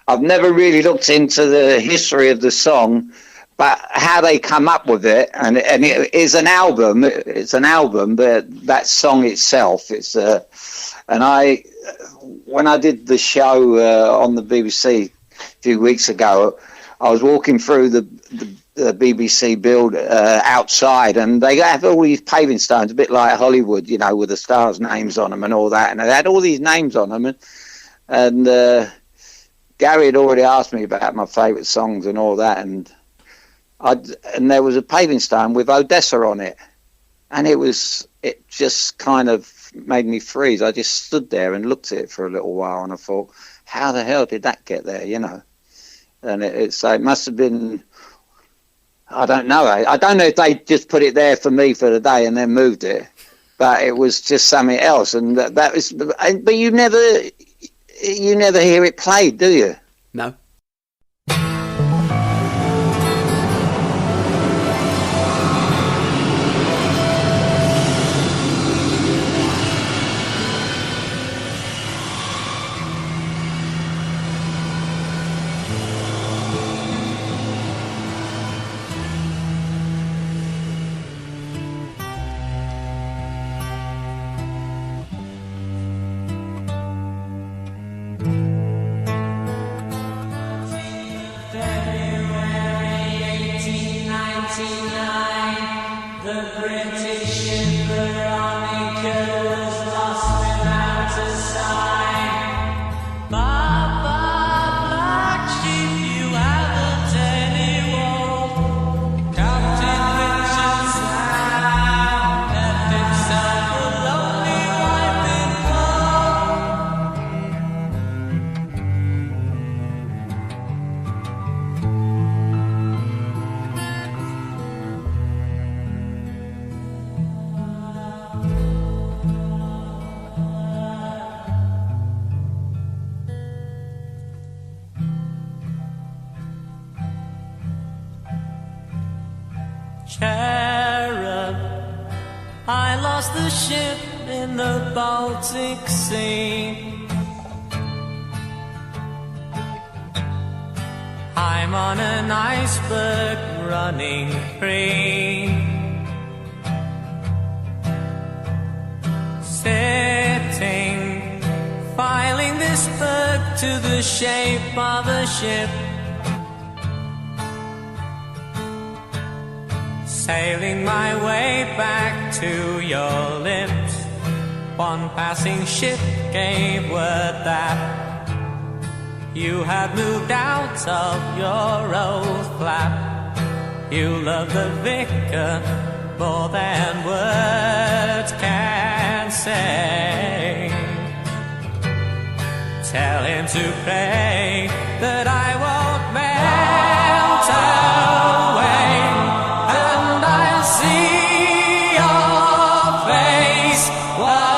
I've never really looked into the history of the song, but how they come up with it, and it is an album. It's an album, but that song itself, when I did the show on the BBC a few weeks ago, I was walking through the BBC build outside, and they have all these paving stones, a bit like Hollywood, with the stars' names on them and all that, and they had all these names on them, and Gary had already asked me about my favourite songs and all that, and there was a paving stone with Odessa on it, and it just kind of made me freeze. I just stood there and looked at it for a little while, and I thought, how the hell did that get there, And it must have been, I don't know. I don't know if they just put it there for me for the day and then moved it, but it was just something else. And that was, but you never hear it played, do you? No. Cherub, I lost the ship in the Baltic Sea. I'm on an iceberg running free, sitting, filing this berg to the shape of a ship. Sailing my way back to your lips, one passing ship gave word that you had moved out of your old flat. You love the vicar more than words can say. Tell him to pray that I won't melt away, and I'll see your face again.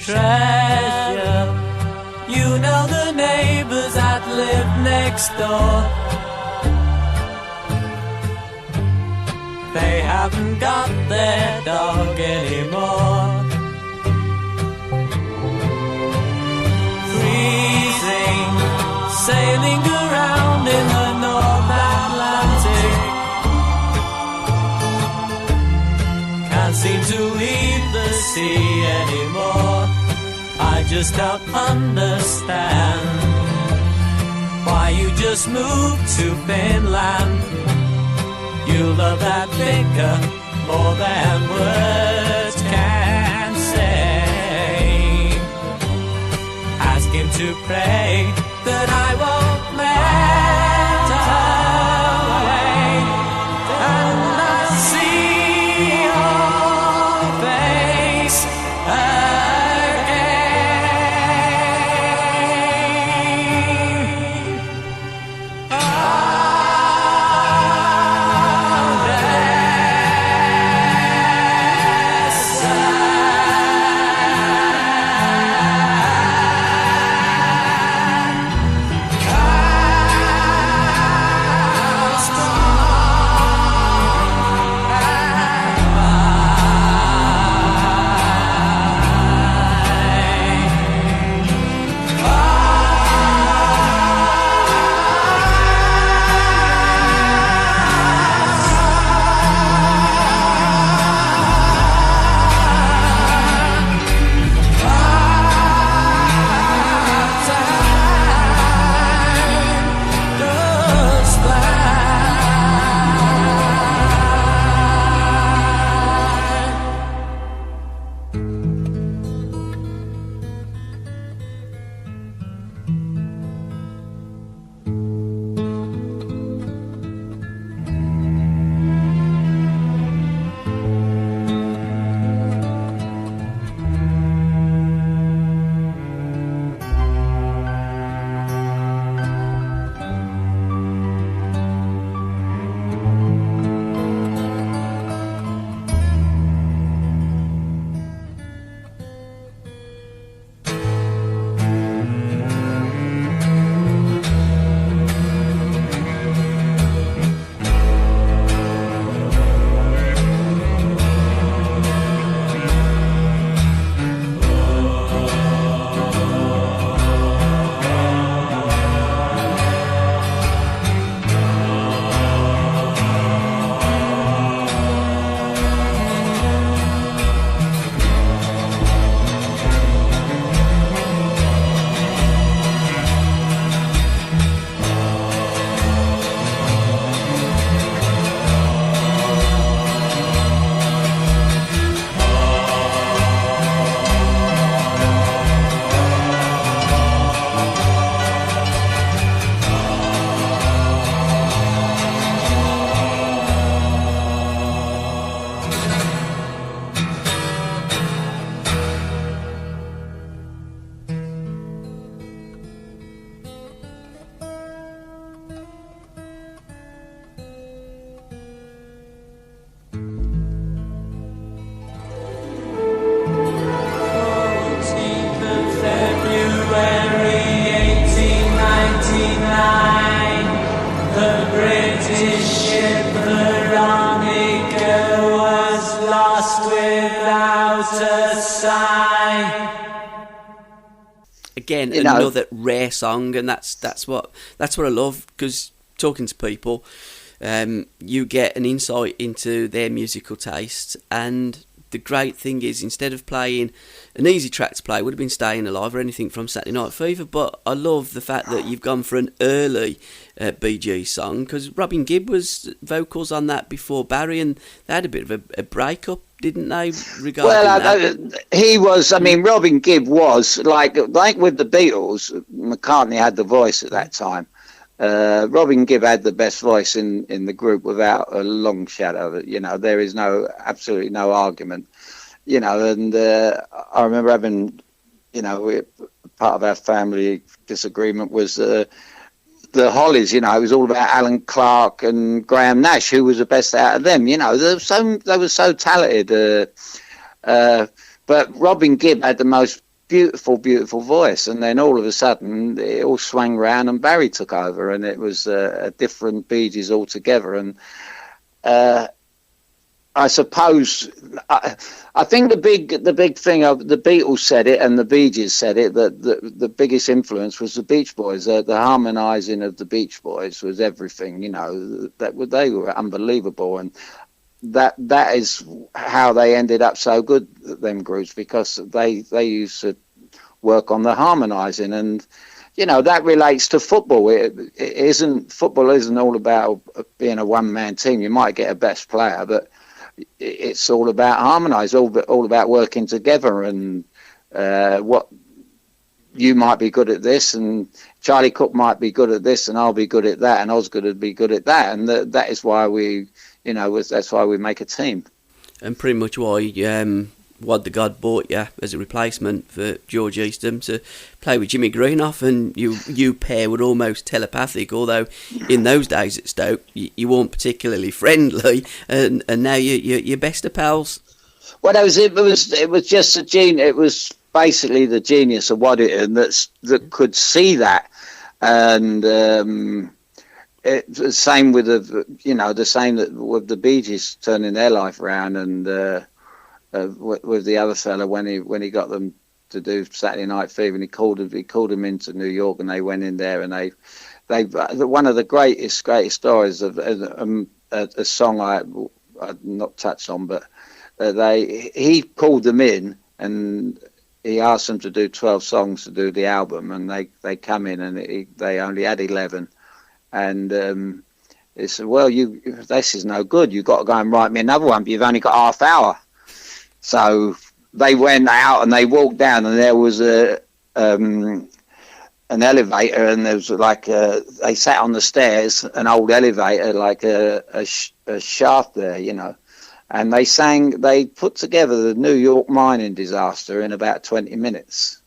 Treasure, you know the neighbors that live next door. They haven't got their dog anymore. Freezing, sailing around in the North Atlantic. Can't seem to leave the sea anymore. I just don't understand why you just moved to Finland. You love that vicar more than words can say. Ask him to pray that I won't melt away, and I'll see your face again. The British ship Veronica was lost without a sign. Again, another rare song, and that's what I love, because talking to people, you get an insight into their musical tastes. And the great thing is, instead of playing an easy track to play, would have been Staying Alive or anything from Saturday Night Fever, but I love the fact that you've gone for an early Bee Gees song, because Robin Gibb was vocals on that before Barry, and they had a bit of a breakup, didn't they, regarding that? He was, I mean, Robin Gibb was, like with the Beatles, McCartney had the voice at that time. Robin Gibb had the best voice in the group without a long shadow of it. You know, there is absolutely no argument. You know, and I remember having, you know, part of our family disagreement was the Hollies. You know, it was all about Alan Clark and Graham Nash, who was the best out of them. You know, they were so talented. But Robin Gibb had the most beautiful voice, and then all of a sudden it all swung round and Barry took over, and it was a different Bee Gees altogether. And I suppose I think the big thing of the Beatles said it and the Bee Gees said it, that the biggest influence was the Beach Boys. The harmonising of the Beach Boys was everything. You know, they were unbelievable, and that is how they ended up so good, them groups, because they used to work on the harmonising. And you know, that relates to football. Football isn't all about being a one-man team. You might get a best player, but it's all about harmonise, all about working together, and what you might be good at this, and Charlie Cook might be good at this, and I'll be good at that, and Osgood would be good at that, and that is why that's why we make a team. And pretty much why Wad the God bought you as a replacement for George Eastham to play with Jimmy Greenough, and you pair were almost telepathic, although in those days at Stoke you weren't particularly friendly, and now you're best of pals. Well, it was just a genius. It was basically the genius of Waddington that could see that, and the same with with the Bee Gees turning their life around, and with the other fella when he got them to do Saturday Night Fever, and he called them into New York, and they went in there, and they one of the greatest stories of a song I'd not touched on, but he called them in, and he asked them to do 12 songs to do the album, and they come in, and they only had 11. And he said, well, this is no good. You've got to go and write me another one, but you've only got half hour. So they went out and they walked down, and there was an elevator, and there was like they sat on the stairs, an old elevator, like a shaft there, you know. And they put together the New York mining disaster in about 20 minutes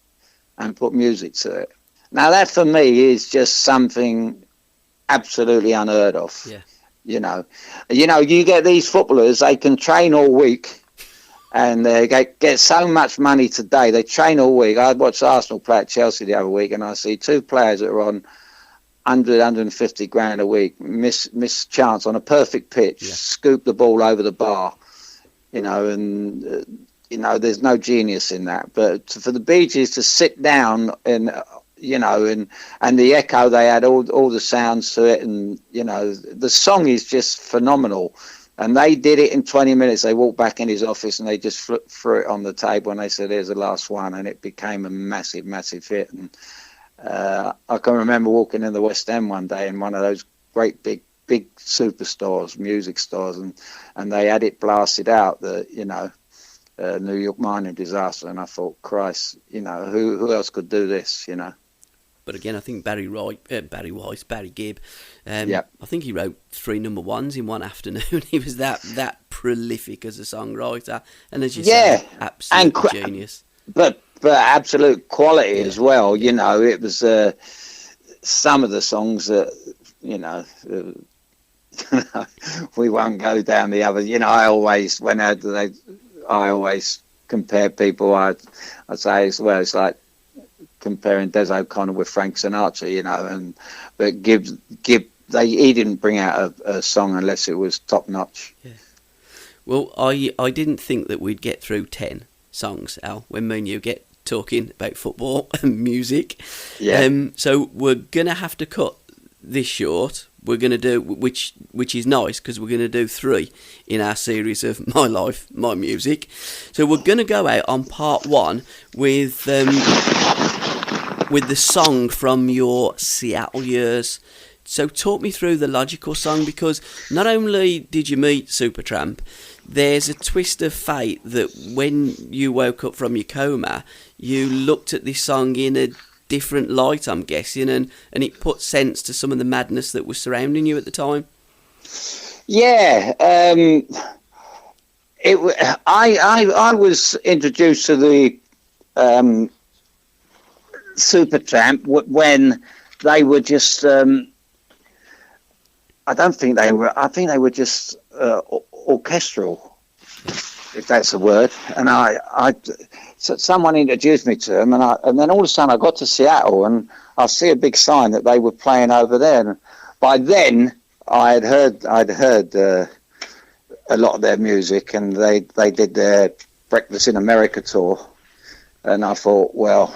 and put music to it. Now that for me is just something absolutely unheard of. Yeah. You know, you get these footballers, they can train all week, and they get so much money today. They train all week. I watched Arsenal play at Chelsea the other week, and I see two players that are on 150 grand a week, miss chance on a perfect pitch, scoop the ball over the bar, you know, and there's no genius in that. But for the Bee Gees to sit down and and the echo, they had all the sounds to it, and you know, the song is just phenomenal. And they did it in 20 minutes. They walked back in his office and they just threw it on the table, and they said, "Here's the last one," and it became a massive hit. And I can remember walking in the West End one day in one of those great big superstores, music stores, and they had it blasted out, the New York mining disaster, and I thought, Christ, you know, who else could do this, you know? But again, I think Barry Gibb, I think he wrote 3 number ones in one afternoon. He was that prolific as a songwriter, and as you say, absolute genius. But absolute quality as well. You know, it was some of the songs that, you know, we won't go down the other. You know, I always compare people. I'd say as well, it's like comparing Des O'Connor with Frank Sinatra, you know, but Gibb he didn't bring out a song unless it was top notch. Yeah. Well, I didn't think that we'd get through 10 songs, Al, when me and you get talking about football and music. Yeah. So we're going to have to cut this short. We're going to do, which is nice, because we're going to do 3 in our series of My Life, My Music. So we're going to go out on part 1 with the song from your Seattle years. So talk me through the Logical song, because not only did you meet Supertramp, there's a twist of fate that when you woke up from your coma, you looked at this song in a different light, I'm guessing, and it put sense to some of the madness that was surrounding you at the time. Yeah, I was introduced to the Supertramp when they were just. I think they were just orchestral, if that's a word. And so someone introduced me to them, and then all of a sudden I got to Seattle, and I see a big sign that they were playing over there. And by then I'd heard a lot of their music, and they did their Breakfast in America tour, and I thought, well,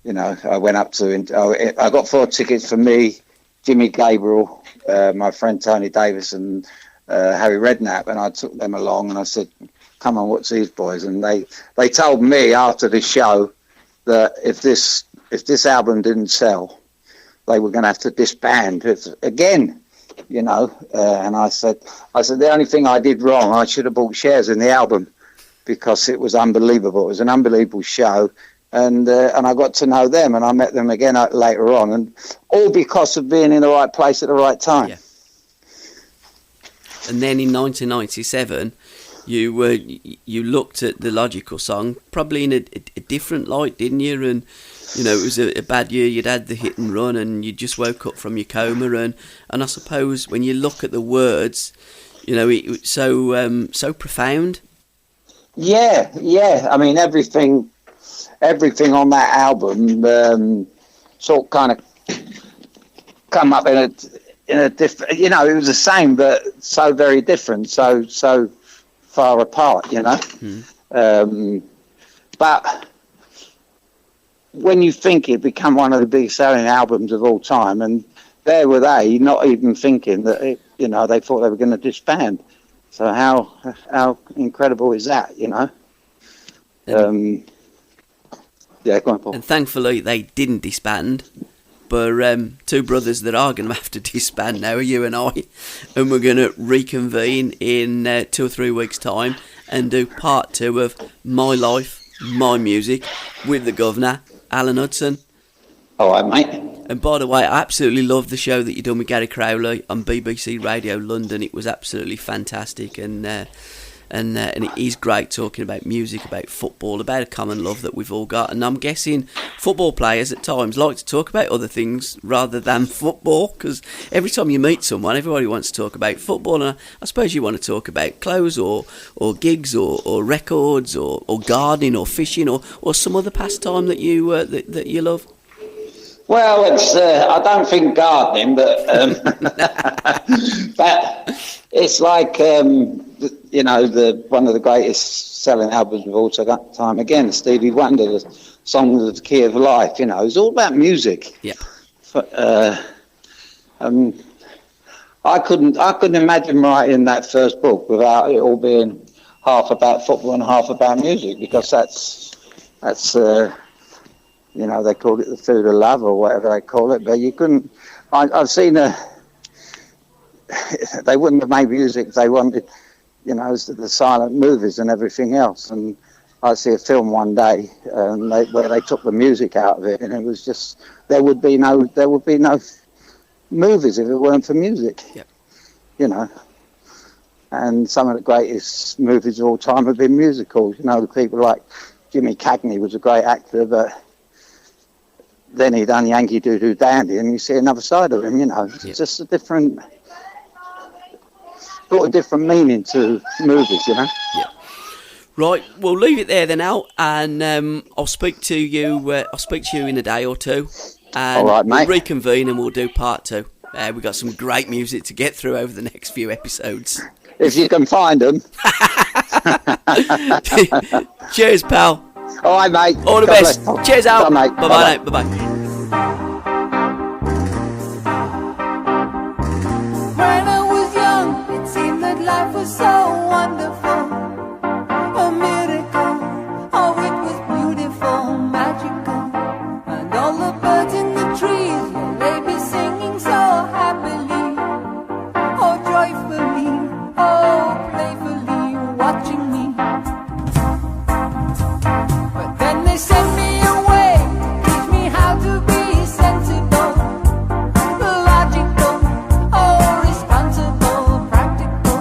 you know, I went up to, I got 4 tickets for me, Jimmy Gabriel, my friend Tony Davis, and Harry Redknapp, and I took them along, and I said, come on, what's these boys? And they told me after the show that if this album didn't sell, they were going to have to disband again, you know. And I said the only thing I did wrong, I should have bought shares in the album, because it was unbelievable. It was an unbelievable show. And I got to know them, and I met them again later on, and all because of being in the right place at the right time. Yeah. And then in 1997, you looked at the Logical song probably in a different light, didn't you? And you know, it was a bad year. You'd had the hit and run, and you just woke up from your coma, and I suppose when you look at the words, you know, it was so profound. Yeah. I mean, everything on that album sort of kind of come up in a different, you know, it was the same but so very different, so far apart, you know. But when you think it become one of the biggest selling albums of all time, and there were they not even thinking that it, you know, they thought they were going to disband. So how incredible is that, you know? Yeah, go on, Paul. And thankfully they didn't disband, but 2 brothers that are going to have to disband now are you and I, and we're going to reconvene in 2 or 3 weeks' time and do part 2 of My Life, My Music with the Governor, Alan Hudson. All right, mate. And by the way, I absolutely loved the show that you done with Gary Crowley on BBC Radio London. It was absolutely fantastic, and it is great talking about music, about football, about a common love that we've all got. And I'm guessing football players at times like to talk about other things rather than football, because every time you meet someone, everybody wants to talk about football. And I suppose you want to talk about clothes or gigs or records or gardening or fishing or some other pastime that you love. Well, it's I don't think gardening, but but it's like you know, one of the greatest selling albums of all time. Again, Stevie Wonder, the song of the Key of Life. You know, it's all about music. Yeah. I couldn't imagine writing that first book without it all being half about football and half about music, because that's you know, they call it the food of love or whatever they call it, but you couldn't. I've seen they wouldn't have made music if they wanted, you know, the silent movies and everything else. And I see a film one day where they took the music out of it, and it was just there would be no movies if it weren't for music. Yep. You know, and some of the greatest movies of all time have been musicals. You know, the people like Jimmy Cagney was a great actor, but then he done Yankee Doodle Dandy, and you see another side of him. You know, it's just a different meaning to movies. You know. Yeah. Right, we'll leave it there then, Al, and I'll speak to you. I'll speak to you in a day or two, and all right, mate. We'll reconvene and we'll do part 2. We've got some great music to get through over the next few episodes. If you can find them. Cheers, pal. All right, mate. All the God best. bless. Cheers out. Bye, mate. Bye-bye, mate. Bye-bye. When I was young, it seemed that life was so wonderful, a miracle. Oh, it was beautiful, magical, and all the birds in the trees, well, they be singing so happily, oh, joyfully, oh, playfully, watching me. But then they sent me away to teach me how to be sensible, logical, oh, responsible, practical.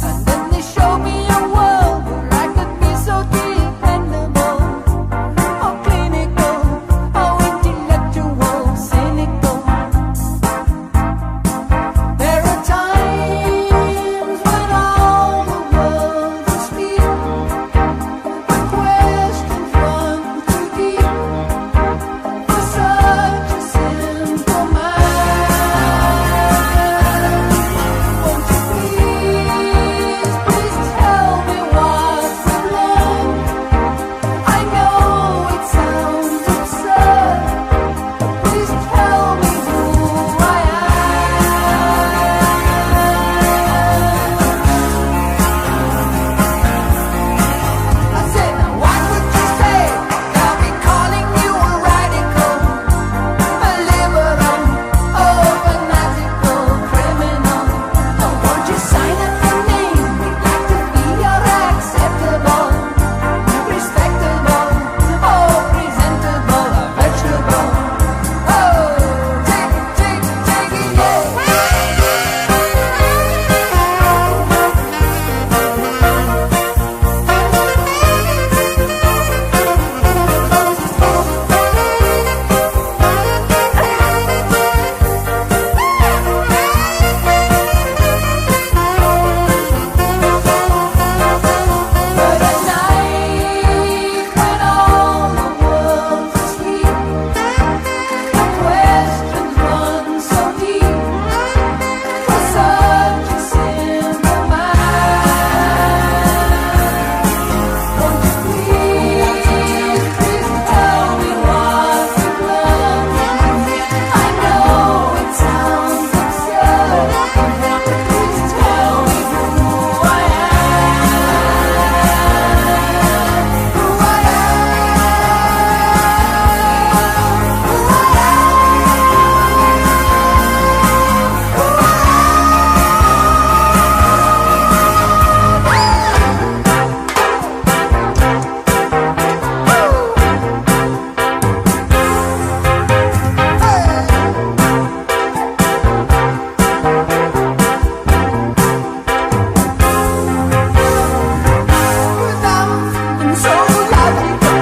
And then they showed me a world where I could be so dependable, oh, clinical, oh, intellectual, cynical. There are times when all the world is asleep, when questions run too deep for such a simple mind. Won't you please tell me what we've learned? I know it sounds absurd, but please tell me who I am. I said, now what would you say? They'll be calling you a radical, a liberal, oh, fanatical criminal. Oh, won't you sign up your name? We'd like to be your acceptable, respectable, oh, presentable, a vegetable. Oh, take it, yeah. But at night, when all the world's asleep, the questions run so deep for such a simple mind. Won't you please tell me what you've learned? I know it sounds absurd, but please tell me who I am. So logical.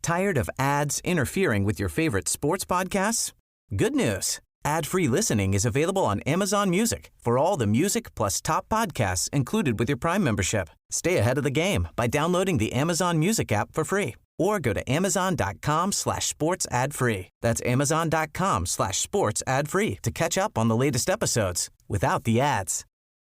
Tired of ads interfering with your favorite sports podcasts? Good news. Ad-free listening is available on Amazon Music for all the music plus top podcasts included with your Prime membership. Stay ahead of the game by downloading the Amazon Music app for free or go to amazon.com/sports ad free. That's amazon.com/sports ad free to catch up on the latest episodes without the ads.